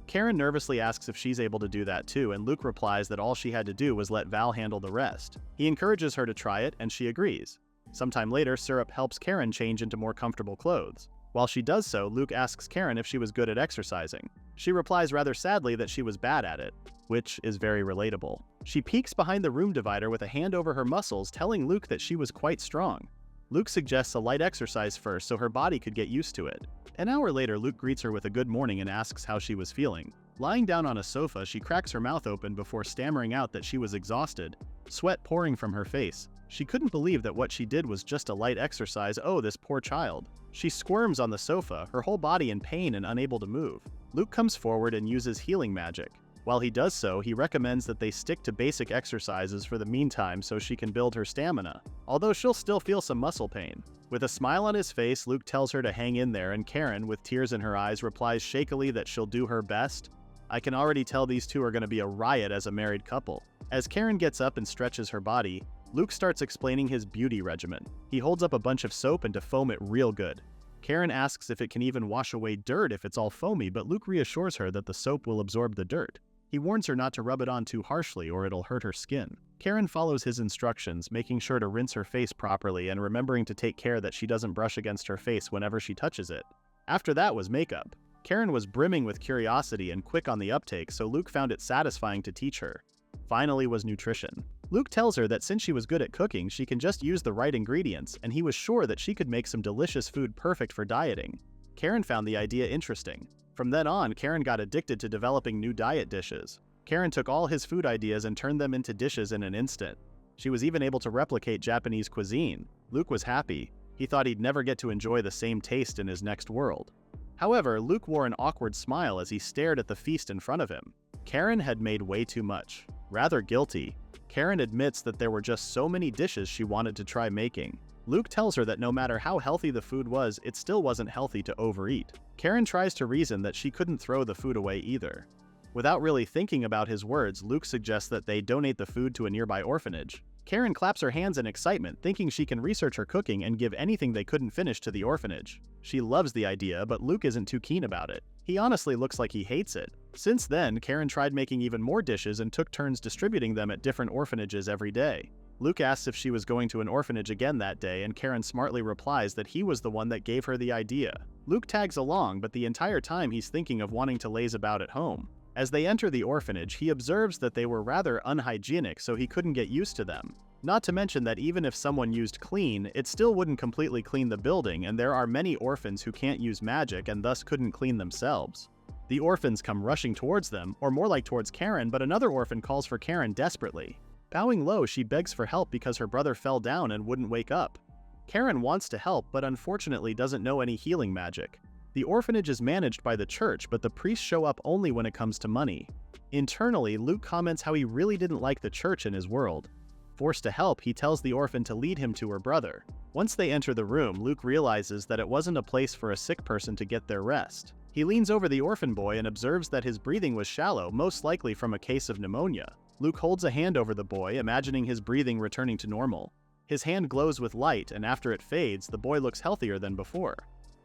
Karen nervously asks if she's able to do that too, and Luke replies that all she had to do was let Val handle the rest. He encourages her to try it and she agrees. Sometime later, Syrup helps Karen change into more comfortable clothes. While she does so, Luke asks Karen if she was good at exercising. She replies rather sadly that she was bad at it, which is very relatable. She peeks behind the room divider with a hand over her muscles, telling Luke that she was quite strong. Luke suggests a light exercise first so her body could get used to it. An hour later, Luke greets her with a good morning and asks how she was feeling. Lying down on a sofa, she cracks her mouth open before stammering out that she was exhausted, sweat pouring from her face. She couldn't believe that what she did was just a light exercise. Oh, this poor child. She squirms on the sofa, her whole body in pain and unable to move. Luke comes forward and uses healing magic. While he does so, he recommends that they stick to basic exercises for the meantime so she can build her stamina, although she'll still feel some muscle pain. With a smile on his face, Luke tells her to hang in there, and Karen, with tears in her eyes, replies shakily that she'll do her best. I can already tell these two are going to be a riot as a married couple. As Karen gets up and stretches her body, Luke starts explaining his beauty regimen. He holds up a bunch of soap and to foam it real good. Karen asks if it can even wash away dirt if it's all foamy, but Luke reassures her that the soap will absorb the dirt. He warns her not to rub it on too harshly or it'll hurt her skin. Karen follows his instructions, making sure to rinse her face properly and remembering to take care that she doesn't brush against her face whenever she touches it. After that was makeup. Karen was brimming with curiosity and quick on the uptake, so Luke found it satisfying to teach her. Finally was nutrition. Luke tells her that since she was good at cooking, she can just use the right ingredients, and he was sure that she could make some delicious food perfect for dieting. Karen found the idea interesting. From then on, Karen got addicted to developing new diet dishes. Karen took all his food ideas and turned them into dishes in an instant. She was even able to replicate Japanese cuisine. Luke was happy. He thought he'd never get to enjoy the same taste in his next world. However, Luke wore an awkward smile as he stared at the feast in front of him. Karen had made way too much. Rather guilty, Karen admits that there were just so many dishes she wanted to try making. Luke tells her that no matter how healthy the food was, it still wasn't healthy to overeat. Karen tries to reason that she couldn't throw the food away either. Without really thinking about his words, Luke suggests that they donate the food to a nearby orphanage. Karen claps her hands in excitement, thinking she can research her cooking and give anything they couldn't finish to the orphanage. She loves the idea, but Luke isn't too keen about it. He honestly looks like he hates it. Since then, Karen tried making even more dishes and took turns distributing them at different orphanages every day. Luke asks if she was going to an orphanage again that day, and Karen smartly replies that he was the one that gave her the idea. Luke tags along, but the entire time he's thinking of wanting to laze about at home. As they enter the orphanage, he observes that they were rather unhygienic, so he couldn't get used to them. Not to mention that even if someone used clean, it still wouldn't completely clean the building, and there are many orphans who can't use magic and thus couldn't clean themselves. The orphans come rushing towards them, or more like towards Karen, but another orphan calls for Karen desperately. Bowing low, she begs for help because her brother fell down and wouldn't wake up. Karen wants to help, but unfortunately doesn't know any healing magic. The orphanage is managed by the church, but the priests show up only when it comes to money. Internally, Luke comments how he really didn't like the church in his world. Forced to help, he tells the orphan to lead him to her brother. Once they enter the room, Luke realizes that it wasn't a place for a sick person to get their rest. He leans over the orphan boy and observes that his breathing was shallow, most likely from a case of pneumonia. Luke holds a hand over the boy, imagining his breathing returning to normal. His hand glows with light, and after it fades, the boy looks healthier than before.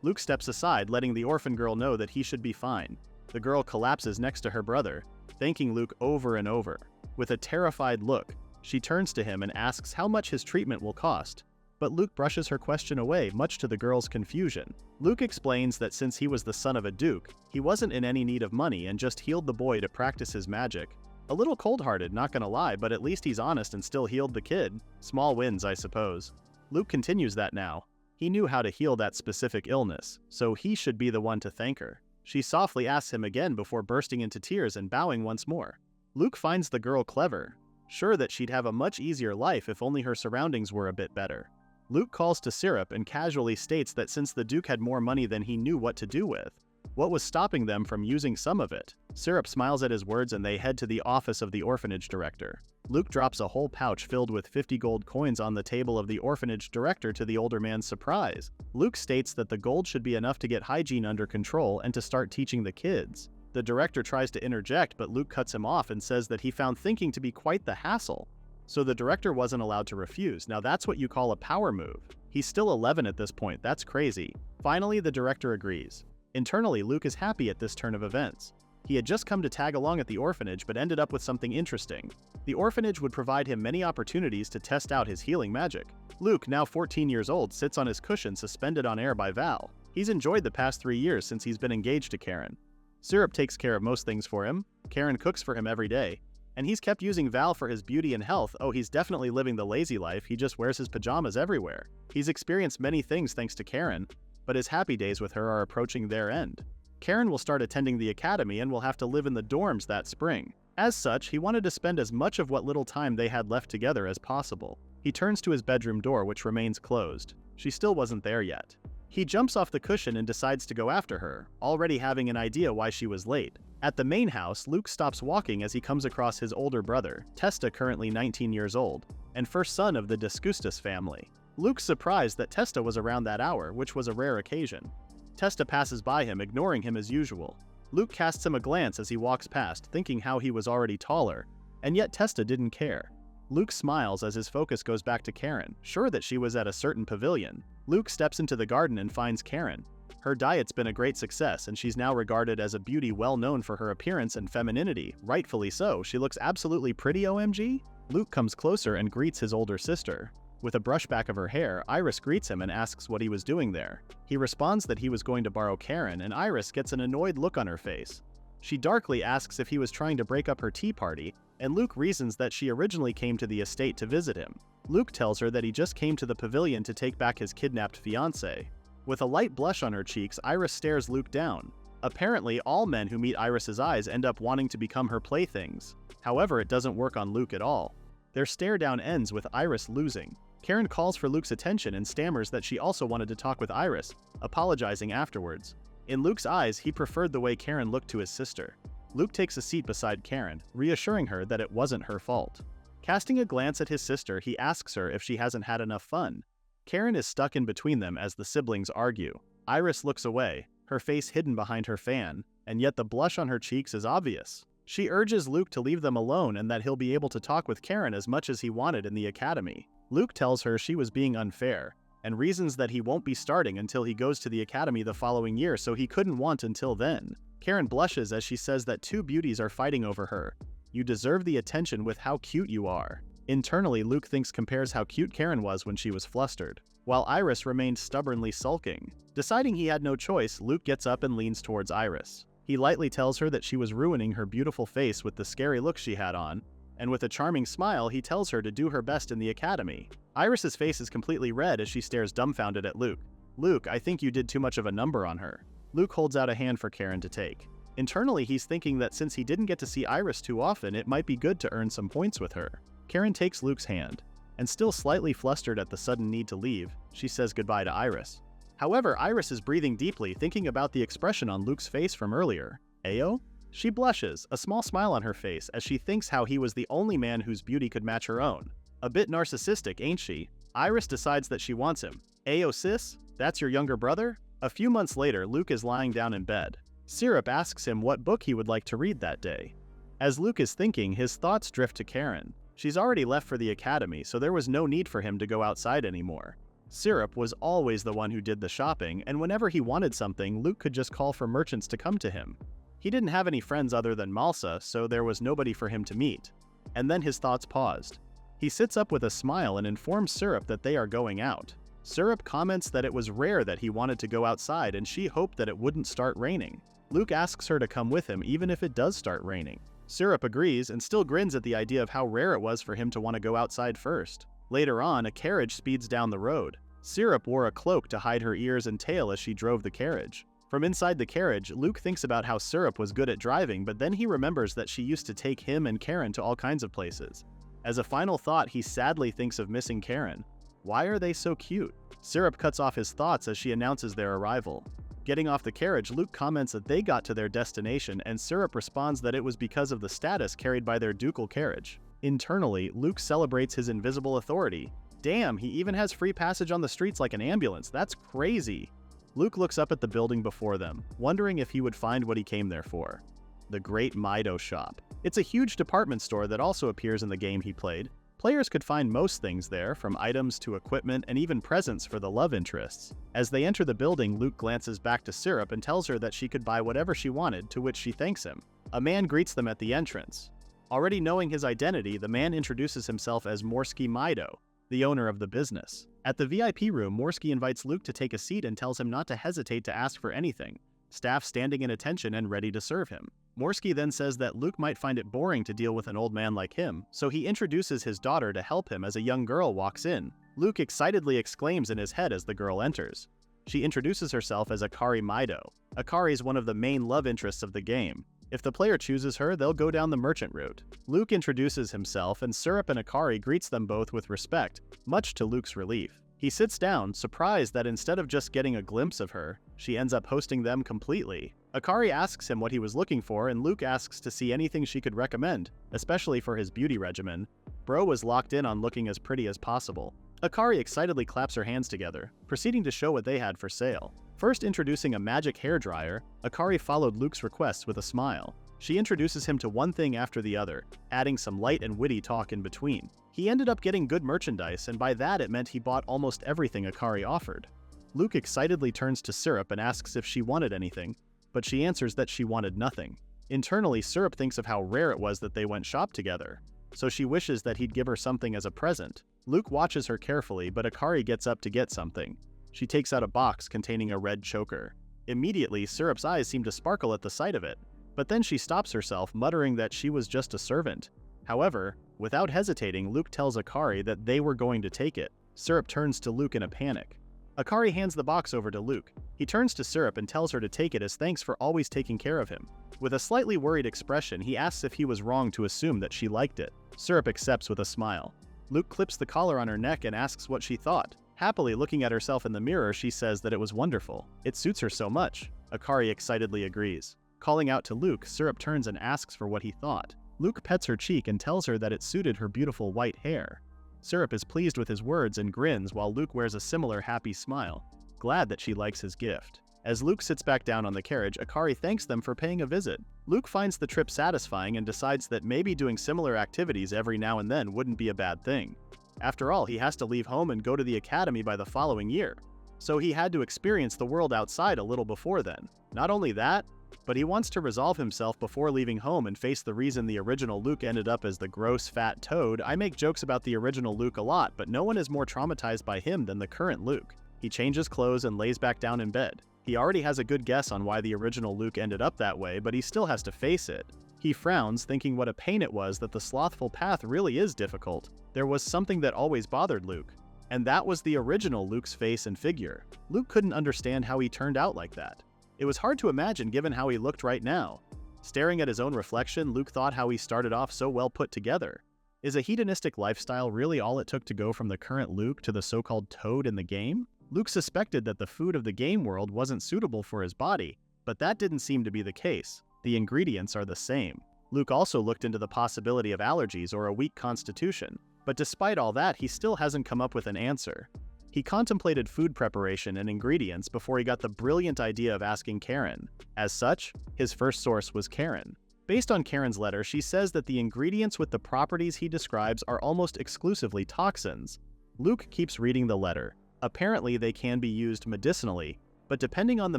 Luke steps aside, letting the orphan girl know that he should be fine. The girl collapses next to her brother, thanking Luke over and over. With a terrified look, she turns to him and asks how much his treatment will cost. But Luke brushes her question away, much to the girl's confusion. Luke explains that since he was the son of a duke, he wasn't in any need of money and just healed the boy to practice his magic. A little cold-hearted, not gonna lie, but at least he's honest and still healed the kid. Small wins, I suppose. Luke continues that now. He knew how to heal that specific illness, so he should be the one to thank her. She softly asks him again before bursting into tears and bowing once more. Luke finds the girl clever, sure that she'd have a much easier life if only her surroundings were a bit better. Luke calls to Syrup and casually states that since the Duke had more money than he knew what to do with, what was stopping them from using some of it? Syrup smiles at his words and they head to the office of the orphanage director. Luke drops a whole pouch filled with 50 gold coins on the table of the orphanage director to the older man's surprise. Luke states that the gold should be enough to get hygiene under control and to start teaching the kids. The director tries to interject, but Luke cuts him off and says that he found thinking to be quite the hassle. So the director wasn't allowed to refuse. Now that's what you call a power move. He's still 11 at this point, that's crazy. Finally, the director agrees. Internally, Luke is happy at this turn of events. He had just come to tag along at the orphanage but ended up with something interesting. The orphanage would provide him many opportunities to test out his healing magic. Luke, now 14 years old, sits on his cushion suspended on air by Val. He's enjoyed the past 3 years since he's been engaged to Karen. Syrup takes care of most things for him, Karen cooks for him every day, and he's kept using Val for his beauty and health. Oh, he's definitely living the lazy life, he just wears his pajamas everywhere. He's experienced many things thanks to Karen, but his happy days with her are approaching their end. Karen will start attending the academy and will have to live in the dorms that spring. As such, he wanted to spend as much of what little time they had left together as possible. He turns to his bedroom door, which remains closed. She still wasn't there yet. He jumps off the cushion and decides to go after her, already having an idea why she was late. At the main house, Luke stops walking as he comes across his older brother, Testa, currently 19 years old, and first son of the Disgustus family. Luke's surprised that Testa was around that hour, which was a rare occasion. Testa passes by him, ignoring him as usual. Luke casts him a glance as he walks past, thinking how he was already taller, and yet Testa didn't care. Luke smiles as his focus goes back to Karen, sure that she was at a certain pavilion. Luke steps into the garden and finds Karen. Her diet's been a great success, and she's now regarded as a beauty well known for her appearance and femininity. Rightfully so, she looks absolutely pretty, OMG. Luke comes closer and greets his older sister. With a brushback of her hair, Iris greets him and asks what he was doing there. He responds that he was going to borrow Karen, and Iris gets an annoyed look on her face. She darkly asks if he was trying to break up her tea party, and Luke reasons that she originally came to the estate to visit him. Luke tells her that he just came to the pavilion to take back his kidnapped fiancée. With a light blush on her cheeks, Iris stares Luke down. Apparently, all men who meet Iris's eyes end up wanting to become her playthings. However, it doesn't work on Luke at all. Their stare down ends with Iris losing. Karen calls for Luke's attention and stammers that she also wanted to talk with Iris, apologizing afterwards. In Luke's eyes, he preferred the way Karen looked to his sister. Luke takes a seat beside Karen, reassuring her that it wasn't her fault. Casting a glance at his sister, he asks her if she hasn't had enough fun. Karen is stuck in between them as the siblings argue. Iris looks away, her face hidden behind her fan, and yet the blush on her cheeks is obvious. She urges Luke to leave them alone and that he'll be able to talk with Karen as much as he wanted in the academy. Luke tells her she was being unfair, and reasons that he won't be starting until he goes to the academy the following year, so he couldn't want until then. Karen blushes as she says that two beauties are fighting over her. You deserve the attention with how cute you are. Internally, Luke compares how cute Karen was when she was flustered, while Iris remained stubbornly sulking. Deciding he had no choice, Luke gets up and leans towards Iris. He lightly tells her that she was ruining her beautiful face with the scary look she had on, and with a charming smile, he tells her to do her best in the academy. Iris's face is completely red as she stares dumbfounded at Luke. Luke, I think you did too much of a number on her. Luke holds out a hand for Karen to take. Internally, he's thinking that since he didn't get to see Iris too often, it might be good to earn some points with her. Karen takes Luke's hand, and still slightly flustered at the sudden need to leave, she says goodbye to Iris. However, Iris is breathing deeply, thinking about the expression on Luke's face from earlier. Ayo? She blushes, a small smile on her face, as she thinks how he was the only man whose beauty could match her own. A bit narcissistic, ain't she? Iris decides that she wants him. Ayo sis? That's your younger brother? A few months later, Luke is lying down in bed. Syrup asks him what book he would like to read that day. As Luke is thinking, his thoughts drift to Karen. She's already left for the academy, so there was no need for him to go outside anymore. Syrup was always the one who did the shopping, and whenever he wanted something, Luke could just call for merchants to come to him. He didn't have any friends other than Malsa, so there was nobody for him to meet. And then his thoughts paused. He sits up with a smile and informs Syrup that they are going out. Syrup comments that it was rare that he wanted to go outside and she hoped that it wouldn't start raining. Luke asks her to come with him even if it does start raining. Syrup agrees and still grins at the idea of how rare it was for him to want to go outside first. Later on, a carriage speeds down the road. Syrup wore a cloak to hide her ears and tail as she drove the carriage. From inside the carriage, Luke thinks about how Syrup was good at driving, but then he remembers that she used to take him and Karen to all kinds of places. As a final thought, he sadly thinks of missing Karen. Why are they so cute? Syrup cuts off his thoughts as she announces their arrival. Getting off the carriage, Luke comments that they got to their destination, and Syrup responds that it was because of the status carried by their ducal carriage. Internally, Luke celebrates his invisible authority. Damn, he even has free passage on the streets like an ambulance. That's crazy. Luke looks up at the building before them, wondering if he would find what he came there for. The Great Maido Shop. It's a huge department store that also appears in the game he played. Players could find most things there, from items to equipment and even presents for the love interests. As they enter the building, Luke glances back to Syrup and tells her that she could buy whatever she wanted, to which she thanks him. A man greets them at the entrance. Already knowing his identity, the man introduces himself as Morsky Maido, the owner of the business. At the VIP room, Morsky invites Luke to take a seat and tells him not to hesitate to ask for anything, staff standing in attention and ready to serve him. Morsky then says that Luke might find it boring to deal with an old man like him, so he introduces his daughter to help him as a young girl walks in. Luke excitedly exclaims in his head as the girl enters. She introduces herself as Akari Maido. Akari is one of the main love interests of the game. If the player chooses her, they'll go down the merchant route. Luke introduces himself, and Syrup and Akari greets them both with respect, much to Luke's relief. He sits down, surprised that instead of just getting a glimpse of her, she ends up hosting them completely. Akari asks him what he was looking for, and Luke asks to see anything she could recommend, especially for his beauty regimen. Bro was locked in on looking as pretty as possible. Akari excitedly claps her hands together, proceeding to show what they had for sale. First introducing a magic hairdryer, Akari followed Luke's requests with a smile. She introduces him to one thing after the other, adding some light and witty talk in between. He ended up getting good merchandise, and by that it meant he bought almost everything Akari offered. Luke excitedly turns to Syrup and asks if she wanted anything, but she answers that she wanted nothing. Internally, Syrup thinks of how rare it was that they went shop together, so she wishes that he'd give her something as a present. Luke watches her carefully, but Akari gets up to get something. She takes out a box containing a red choker. Immediately, Syrup's eyes seem to sparkle at the sight of it, but then she stops herself, muttering that she was just a servant. However, without hesitating, Luke tells Akari that they were going to take it. Syrup turns to Luke in a panic. Akari hands the box over to Luke. He turns to Syrup and tells her to take it as thanks for always taking care of him. With a slightly worried expression, he asks if he was wrong to assume that she liked it. Syrup accepts with a smile. Luke clips the collar on her neck and asks what she thought. Happily looking at herself in the mirror, she says that it was wonderful. It suits her so much. Akari excitedly agrees. Calling out to Luke, Syrup turns and asks for what he thought. Luke pets her cheek and tells her that it suited her beautiful white hair. Syrup is pleased with his words and grins while Luke wears a similar happy smile, glad that she likes his gift. As Luke sits back down on the carriage, Akari thanks them for paying a visit. Luke finds the trip satisfying and decides that maybe doing similar activities every now and then wouldn't be a bad thing. After all, he has to leave home and go to the academy by the following year, so he had to experience the world outside a little before then. Not only that, but he wants to resolve himself before leaving home and face the reason the original Luke ended up as the gross fat toad. I make jokes about the original Luke a lot, but no one is more traumatized by him than the current Luke. He changes clothes and lays back down in bed. He already has a good guess on why the original Luke ended up that way, but he still has to face it. He frowns, thinking what a pain it was that the slothful path really is difficult. There was something that always bothered Luke, and that was the original Luke's face and figure. Luke couldn't understand how he turned out like that. It was hard to imagine given how he looked right now. Staring at his own reflection, Luke thought how he started off so well put together. Is a hedonistic lifestyle really all it took to go from the current Luke to the so-called toad in the game? Luke suspected that the food of the game world wasn't suitable for his body, but that didn't seem to be the case. The ingredients are the same. Luke also looked into the possibility of allergies or a weak constitution, but despite all that, he still hasn't come up with an answer. He contemplated food preparation and ingredients before he got the brilliant idea of asking Karen. As such, his first source was Karen. Based on Karen's letter, she says that the ingredients with the properties he describes are almost exclusively toxins. Luke keeps reading the letter. Apparently, they can be used medicinally, but depending on the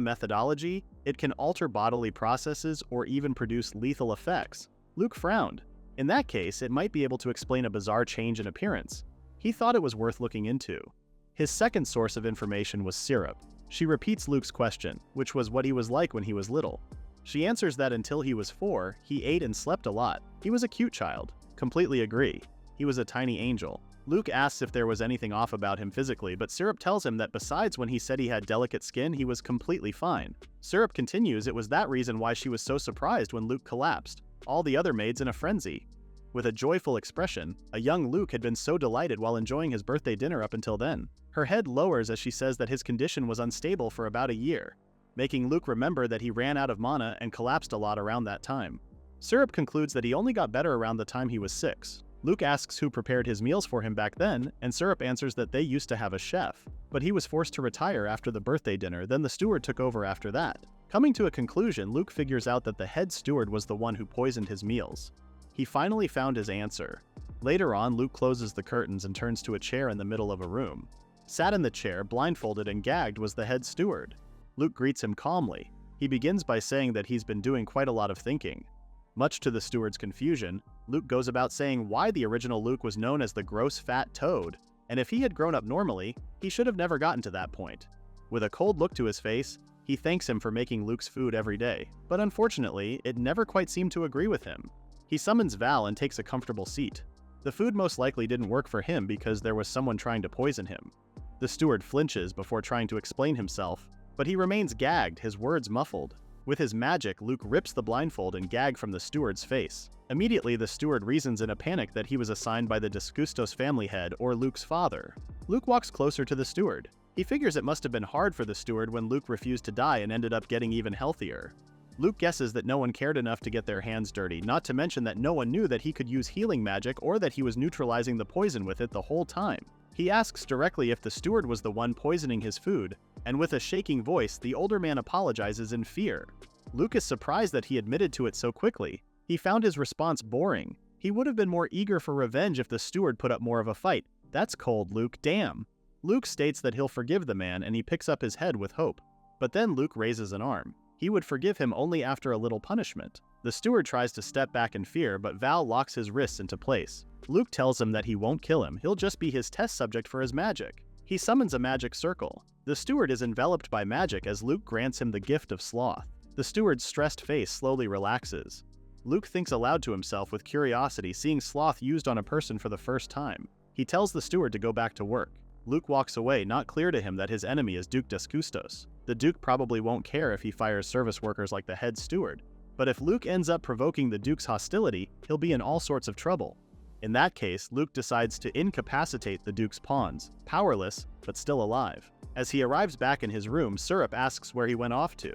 methodology, it can alter bodily processes or even produce lethal effects. Luke frowned. In that case, it might be able to explain a bizarre change in appearance. He thought it was worth looking into. His second source of information was Syrup. She repeats Luke's question, which was what he was like when he was little. She answers that until he was 4, he ate and slept a lot. He was a cute child. Completely agree. He was a tiny angel. Luke asks if there was anything off about him physically, but Syrup tells him that besides when he said he had delicate skin, he was completely fine. Syrup continues it was that reason why she was so surprised when Luke collapsed. All the other maids in a frenzy. With a joyful expression, a young Luke had been so delighted while enjoying his birthday dinner up until then. Her head lowers as she says that his condition was unstable for about a year, making Luke remember that he ran out of mana and collapsed a lot around that time. Syrup concludes that he only got better around the time he was 6. Luke asks who prepared his meals for him back then, and Syrup answers that they used to have a chef, but he was forced to retire after the birthday dinner, then the steward took over after that. Coming to a conclusion, Luke figures out that the head steward was the one who poisoned his meals. He finally found his answer. Later on, Luke closes the curtains and turns to a chair in the middle of a room. Sat in the chair, blindfolded and gagged, was the head steward. Luke greets him calmly. He begins by saying that he's been doing quite a lot of thinking. Much to the steward's confusion, Luke goes about saying why the original Luke was known as the gross fat toad, and if he had grown up normally, he should have never gotten to that point. With a cold look to his face, he thanks him for making Luke's food every day, but unfortunately, it never quite seemed to agree with him. He summons Val and takes a comfortable seat. The food most likely didn't work for him because there was someone trying to poison him. The steward flinches before trying to explain himself, but he remains gagged, his words muffled. With his magic, Luke rips the blindfold and gag from the steward's face. Immediately, the steward reasons in a panic that he was assigned by the Disgustos family head, or Luke's father. Luke walks closer to the steward. He figures it must have been hard for the steward when Luke refused to die and ended up getting even healthier. Luke guesses that no one cared enough to get their hands dirty, not to mention that no one knew that he could use healing magic or that he was neutralizing the poison with it the whole time. He asks directly if the steward was the one poisoning his food, and with a shaking voice, the older man apologizes in fear. Luke is surprised that he admitted to it so quickly. He found his response boring. He would have been more eager for revenge if the steward put up more of a fight. That's cold, Luke, damn. Luke states that he'll forgive the man and he picks up his head with hope. But then Luke raises an arm. He would forgive him only after a little punishment. The steward tries to step back in fear, but Val locks his wrists into place. Luke tells him that he won't kill him, he'll just be his test subject for his magic. He summons a magic circle. The steward is enveloped by magic as Luke grants him the gift of sloth. The steward's stressed face slowly relaxes. Luke thinks aloud to himself with curiosity, seeing sloth used on a person for the first time. He tells the steward to go back to work. Luke walks away, not clear to him that his enemy is Duke Disgustos. The Duke probably won't care if he fires service workers like the head steward. But if Luke ends up provoking the Duke's hostility, he'll be in all sorts of trouble. In that case, Luke decides to incapacitate the Duke's pawns, powerless, but still alive. As he arrives back in his room, Syrup asks where he went off to.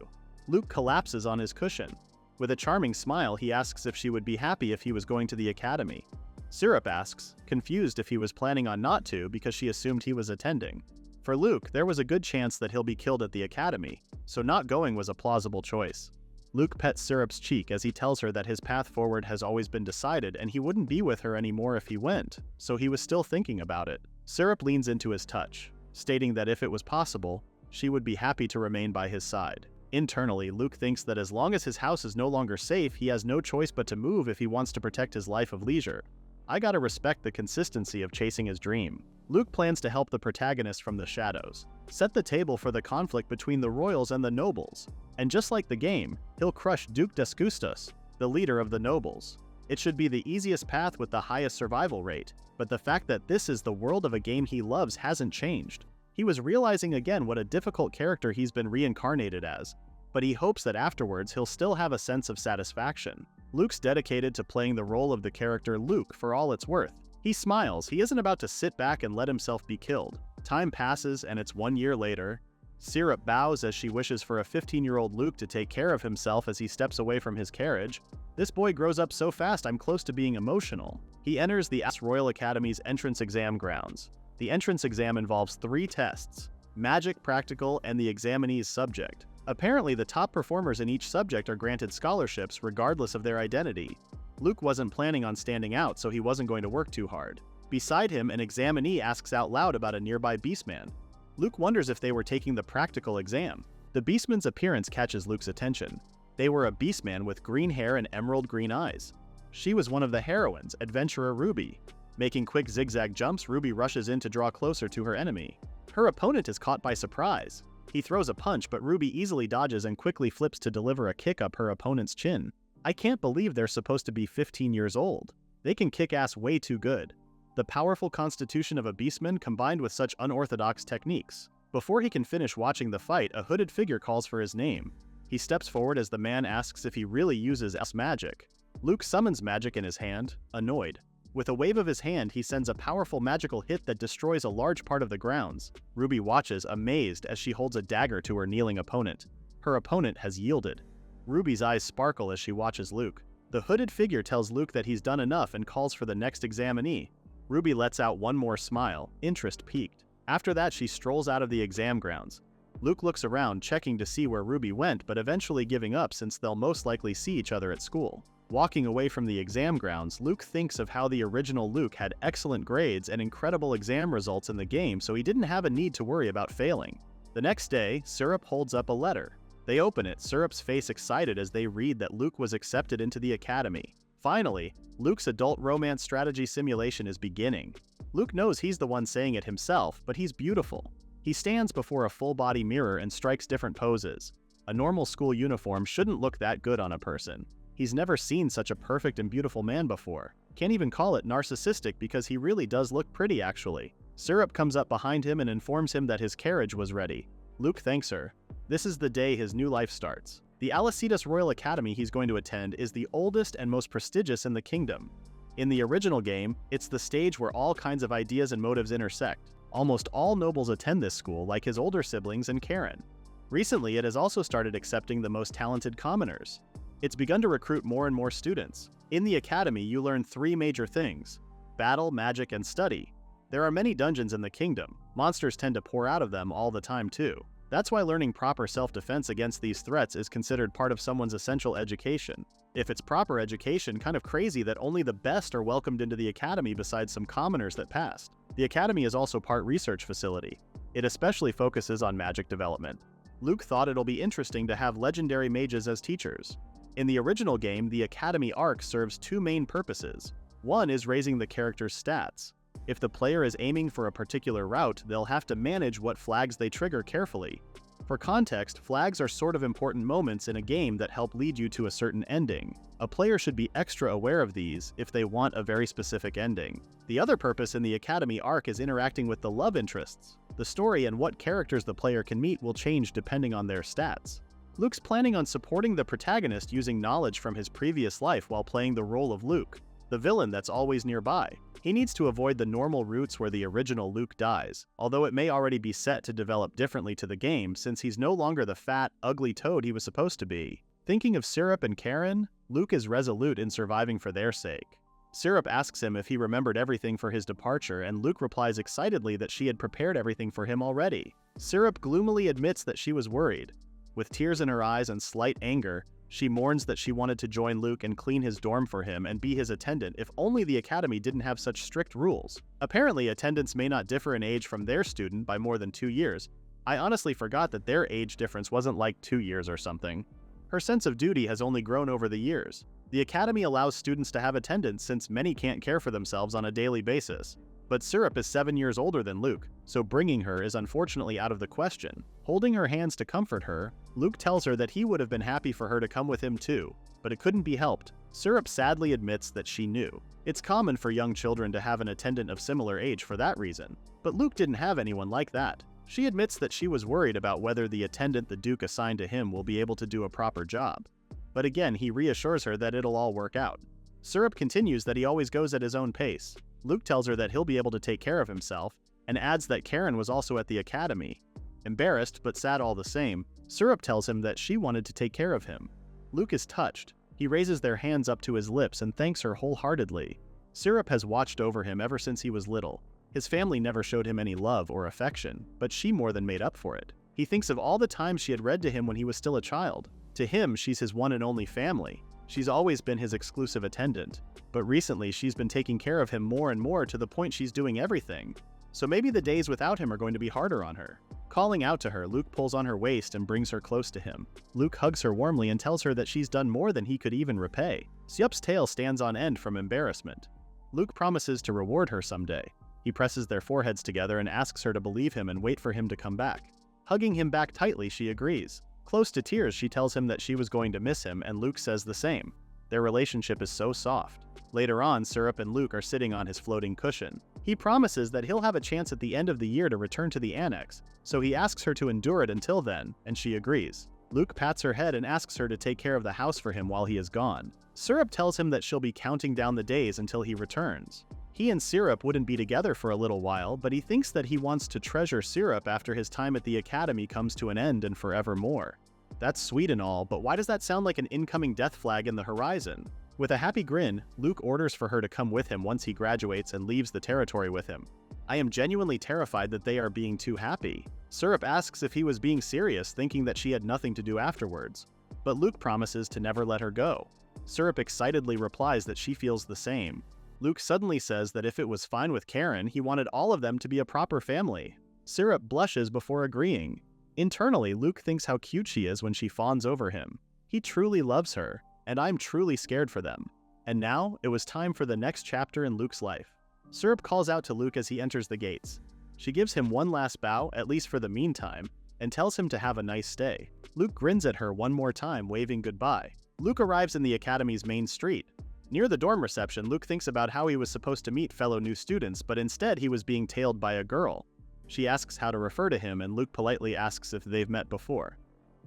Luke collapses on his cushion. With a charming smile, he asks if she would be happy if he was going to the academy. Syrup asks, confused if he was planning on not to because she assumed he was attending. For Luke, there was a good chance that he'll be killed at the academy, so not going was a plausible choice. Luke pets Syrup's cheek as he tells her that his path forward has always been decided and he wouldn't be with her anymore if he went, so he was still thinking about it. Syrup leans into his touch, stating that if it was possible, she would be happy to remain by his side. Internally, Luke thinks that as long as his house is no longer safe, he has no choice but to move if he wants to protect his life of leisure. I gotta respect the consistency of chasing his dream. Luke plans to help the protagonist from the shadows, set the table for the conflict between the royals and the nobles, and just like the game, he'll crush Duke Disgustos, the leader of the nobles. It should be the easiest path with the highest survival rate, but the fact that this is the world of a game he loves hasn't changed. He was realizing again what a difficult character he's been reincarnated as, but he hopes that afterwards he'll still have a sense of satisfaction. Luke's dedicated to playing the role of the character Luke for all it's worth. He smiles, he isn't about to sit back and let himself be killed. Time passes and it's 1 year later. Syrup bows as she wishes for a 15-year-old Luke to take care of himself as he steps away from his carriage. This boy grows up so fast I'm close to being emotional. He enters the Royal Academy's entrance exam grounds. The entrance exam involves 3 tests: magic, practical, and the examinee's subject. Apparently, the top performers in each subject are granted scholarships regardless of their identity. Luke wasn't planning on standing out, so he wasn't going to work too hard. Beside him, an examinee asks out loud about a nearby beastman. Luke wonders if they were taking the practical exam. The beastman's appearance catches Luke's attention. They were a beastman with green hair and emerald green eyes. She was one of the heroines, adventurer Ruby. Making quick zigzag jumps, Ruby rushes in to draw closer to her enemy. Her opponent is caught by surprise. He throws a punch, but Ruby easily dodges and quickly flips to deliver a kick up her opponent's chin. I can't believe they're supposed to be 15 years old. They can kick ass way too good. The powerful constitution of a beastman combined with such unorthodox techniques. Before he can finish watching the fight, a hooded figure calls for his name. He steps forward as the man asks if he really uses magic. Luke summons magic in his hand, annoyed. With a wave of his hand, he sends a powerful magical hit that destroys a large part of the grounds. Ruby watches, amazed, as she holds a dagger to her kneeling opponent. Her opponent has yielded. Ruby's eyes sparkle as she watches Luke. The hooded figure tells Luke that he's done enough and calls for the next examinee. Ruby lets out one more smile, interest piqued. After that, she strolls out of the exam grounds. Luke looks around, checking to see where Ruby went, but eventually giving up since they'll most likely see each other at school. Walking away from the exam grounds, Luke thinks of how the original Luke had excellent grades and incredible exam results in the game, so he didn't have a need to worry about failing. The next day, Syrup holds up a letter. They open it, Syrup's face excited as they read that Luke was accepted into the academy. Finally, Luke's adult romance strategy simulation is beginning. Luke knows he's the one saying it himself, but he's beautiful. He stands before a full-body mirror and strikes different poses. A normal school uniform shouldn't look that good on a person. He's never seen such a perfect and beautiful man before. Can't even call it narcissistic because he really does look pretty actually. Syrup comes up behind him and informs him that his carriage was ready. Luke thanks her. This is the day his new life starts. The Alcides Royal Academy he's going to attend is the oldest and most prestigious in the kingdom. In the original game, it's the stage where all kinds of ideas and motives intersect. Almost all nobles attend this school, like his older siblings and Karen. Recently, it has also started accepting the most talented commoners. It's begun to recruit more and more students. In the academy, you learn 3 major things: battle, magic, and study. There are many dungeons in the kingdom. Monsters tend to pour out of them all the time too. That's why learning proper self-defense against these threats is considered part of someone's essential education. If it's proper education, kind of crazy that only the best are welcomed into the academy besides some commoners that passed. The academy is also part research facility. It especially focuses on magic development. Luke thought it'll be interesting to have legendary mages as teachers. In the original game, the academy arc serves 2 main purposes. One is raising the character's stats. If the player is aiming for a particular route, they'll have to manage what flags they trigger carefully. For context, flags are sort of important moments in a game that help lead you to a certain ending. A player should be extra aware of these if they want a very specific ending. The other purpose in the Academy arc is interacting with the love interests. The story and what characters the player can meet will change depending on their stats. Luke's planning on supporting the protagonist using knowledge from his previous life while playing the role of Luke, the villain that's always nearby. He needs to avoid the normal routes where the original Luke dies, although it may already be set to develop differently to the game since he's no longer the fat, ugly toad he was supposed to be. Thinking of Syrup and Karen, Luke is resolute in surviving for their sake. Syrup asks him if he remembered everything for his departure, and Luke replies excitedly that she had prepared everything for him already. Syrup gloomily admits that she was worried. With tears in her eyes and slight anger, she mourns that she wanted to join Luke and clean his dorm for him and be his attendant if only the academy didn't have such strict rules. Apparently, attendants may not differ in age from their student by more than 2 years. I honestly forgot that their age difference wasn't like 2 years or something. Her sense of duty has only grown over the years. The academy allows students to have attendants since many can't care for themselves on a daily basis. But Syrup is 7 years older than Luke, so bringing her is unfortunately out of the question. Holding her hands to comfort her, Luke tells her that he would have been happy for her to come with him too, but it couldn't be helped. Syrup sadly admits that she knew. It's common for young children to have an attendant of similar age for that reason, but Luke didn't have anyone like that. She admits that she was worried about whether the attendant the Duke assigned to him will be able to do a proper job. But again, he reassures her that it'll all work out. Syrup continues that he always goes at his own pace. Luke tells her that he'll be able to take care of himself, and adds that Karen was also at the academy. Embarrassed, but sad all the same, Syrup tells him that she wanted to take care of him. Luke is touched. He raises their hands up to his lips and thanks her wholeheartedly. Syrup has watched over him ever since he was little. His family never showed him any love or affection, but she more than made up for it. He thinks of all the times she had read to him when he was still a child. To him, she's his one and only family. She's always been his exclusive attendant, but recently she's been taking care of him more and more to the point she's doing everything. So maybe the days without him are going to be harder on her. Calling out to her, Luke pulls on her waist and brings her close to him. Luke hugs her warmly and tells her that she's done more than he could even repay. Syup's tail stands on end from embarrassment. Luke promises to reward her someday. He presses their foreheads together and asks her to believe him and wait for him to come back. Hugging him back tightly, she agrees. Close to tears, she tells him that she was going to miss him, and Luke says the same. Their relationship is so soft. Later on, Syrup and Luke are sitting on his floating cushion. He promises that he'll have a chance at the end of the year to return to the annex, so he asks her to endure it until then, and she agrees. Luke pats her head and asks her to take care of the house for him while he is gone. Syrup tells him that she'll be counting down the days until he returns. He and Syrup wouldn't be together for a little while, but he thinks that he wants to treasure Syrup after his time at the academy comes to an end and forevermore. That's sweet and all, but why does that sound like an incoming death flag in the horizon? With a happy grin, Luke orders for her to come with him once he graduates and leaves the territory with him. I am genuinely terrified that they are being too happy. Syrup asks if he was being serious, thinking that she had nothing to do afterwards. But Luke promises to never let her go. Syrup excitedly replies that she feels the same. Luke suddenly says that if it was fine with Karen, he wanted all of them to be a proper family. Syrup blushes before agreeing. Internally, Luke thinks how cute she is when she fawns over him. He truly loves her, and I'm truly scared for them. And now, it was time for the next chapter in Luke's life. Syrup calls out to Luke as he enters the gates. She gives him one last bow, at least for the meantime, and tells him to have a nice stay. Luke grins at her one more time, waving goodbye. Luke arrives in the academy's main street. Near the dorm reception, Luke thinks about how he was supposed to meet fellow new students, but instead he was being tailed by a girl. She asks how to refer to him, and Luke politely asks if they've met before.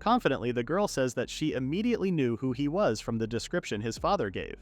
Confidently, the girl says that she immediately knew who he was from the description his father gave.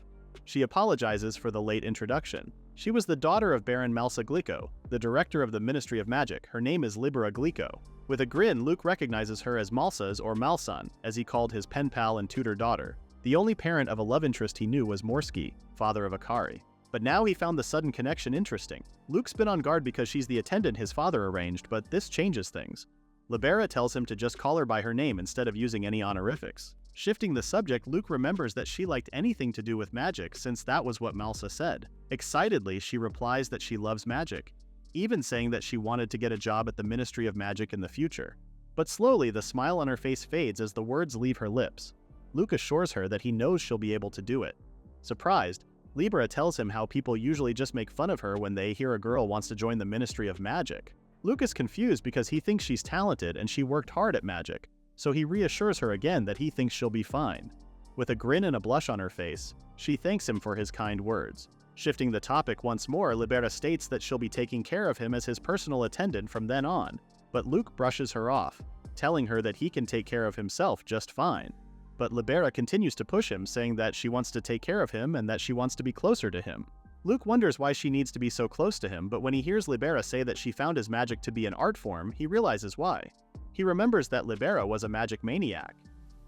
She apologizes for the late introduction. She was the daughter of Baron Malsa Glico, the director of the Ministry of Magic. Her name is Libra Glico. With a grin, Luke recognizes her as Malsa's or Malsan, as he called his pen pal and tutor daughter. The only parent of a love interest he knew was Morsky, father of Akari. But now he found the sudden connection interesting. Luke's been on guard because she's the attendant his father arranged, but this changes things. Libera tells him to just call her by her name instead of using any honorifics. Shifting the subject, Luke remembers that she liked anything to do with magic since that was what Malsa said. Excitedly, she replies that she loves magic, even saying that she wanted to get a job at the Ministry of Magic in the future. But slowly, the smile on her face fades as the words leave her lips. Luke assures her that he knows she'll be able to do it. Surprised, Libra tells him how people usually just make fun of her when they hear a girl wants to join the Ministry of Magic. Luke is confused because he thinks she's talented and she worked hard at magic, so he reassures her again that he thinks she'll be fine. With a grin and a blush on her face, she thanks him for his kind words. Shifting the topic once more, Libera states that she'll be taking care of him as his personal attendant from then on, but Luke brushes her off, telling her that he can take care of himself just fine. But Libera continues to push him, saying that she wants to take care of him and that she wants to be closer to him. Luke wonders why she needs to be so close to him, but when he hears Libera say that she found his magic to be an art form, he realizes why. He remembers that Libera was a magic maniac.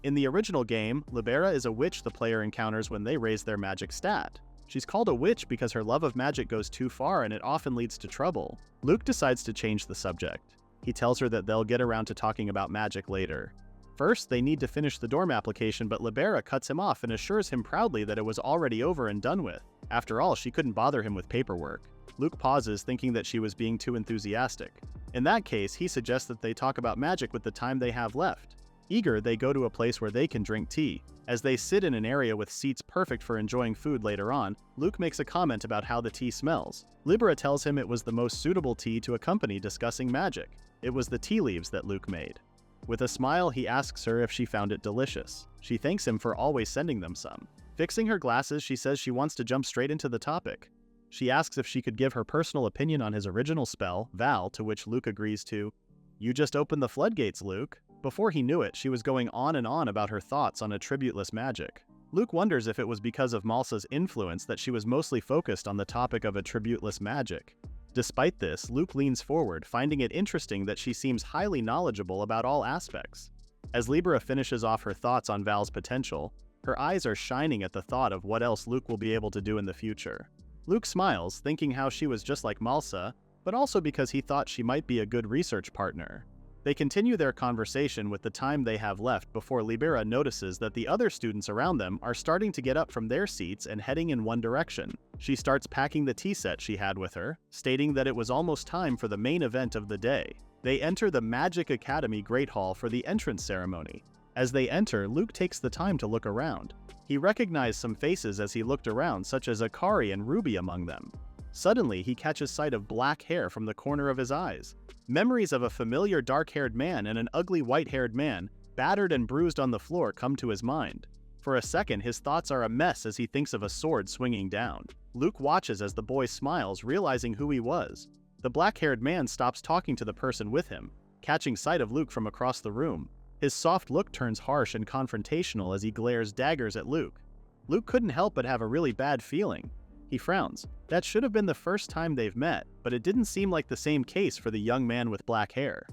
In the original game, Libera is a witch the player encounters when they raise their magic stat. She's called a witch because her love of magic goes too far and it often leads to trouble. Luke decides to change the subject. He tells her that they'll get around to talking about magic later. First, they need to finish the dorm application, but Libera cuts him off and assures him proudly that it was already over and done with. After all, she couldn't bother him with paperwork. Luke pauses, thinking that she was being too enthusiastic. In that case, he suggests that they talk about magic with the time they have left. Eager, they go to a place where they can drink tea. As they sit in an area with seats perfect for enjoying food later on, Luke makes a comment about how the tea smells. Libera tells him it was the most suitable tea to accompany discussing magic. It was the tea leaves that Luke made. With a smile, he asks her if she found it delicious. She thanks him for always sending them some. Fixing her glasses, she says she wants to jump straight into the topic. She asks if she could give her personal opinion on his original spell, Val, to which Luke agrees to. "You just opened the floodgates, Luke." Before he knew it, she was going on and on about her thoughts on attributeless magic. Luke wonders if it was because of Malsa's influence that she was mostly focused on the topic of attributeless magic. Despite this, Luke leans forward, finding it interesting that she seems highly knowledgeable about all aspects. As Libra finishes off her thoughts on Val's potential, her eyes are shining at the thought of what else Luke will be able to do in the future. Luke smiles, thinking how she was just like Malsa, but also because he thought she might be a good research partner. They continue their conversation with the time they have left before Libera notices that the other students around them are starting to get up from their seats and heading in one direction. She starts packing the tea set she had with her, stating that it was almost time for the main event of the day. They enter the Magic Academy Great Hall for the entrance ceremony. As they enter, Luke takes the time to look around. He recognized some faces as he looked around, such as Akari and Ruby among them. Suddenly, he catches sight of black hair from the corner of his eyes. Memories of a familiar dark-haired man and an ugly white-haired man, battered and bruised on the floor, come to his mind. For a second, his thoughts are a mess as he thinks of a sword swinging down. Luke watches as the boy smiles, realizing who he was. The black-haired man stops talking to the person with him, catching sight of Luke from across the room. His soft look turns harsh and confrontational as he glares daggers at Luke. Luke couldn't help but have a really bad feeling. He frowns. That should have been the first time they've met, but it didn't seem like the same case for the young man with black hair.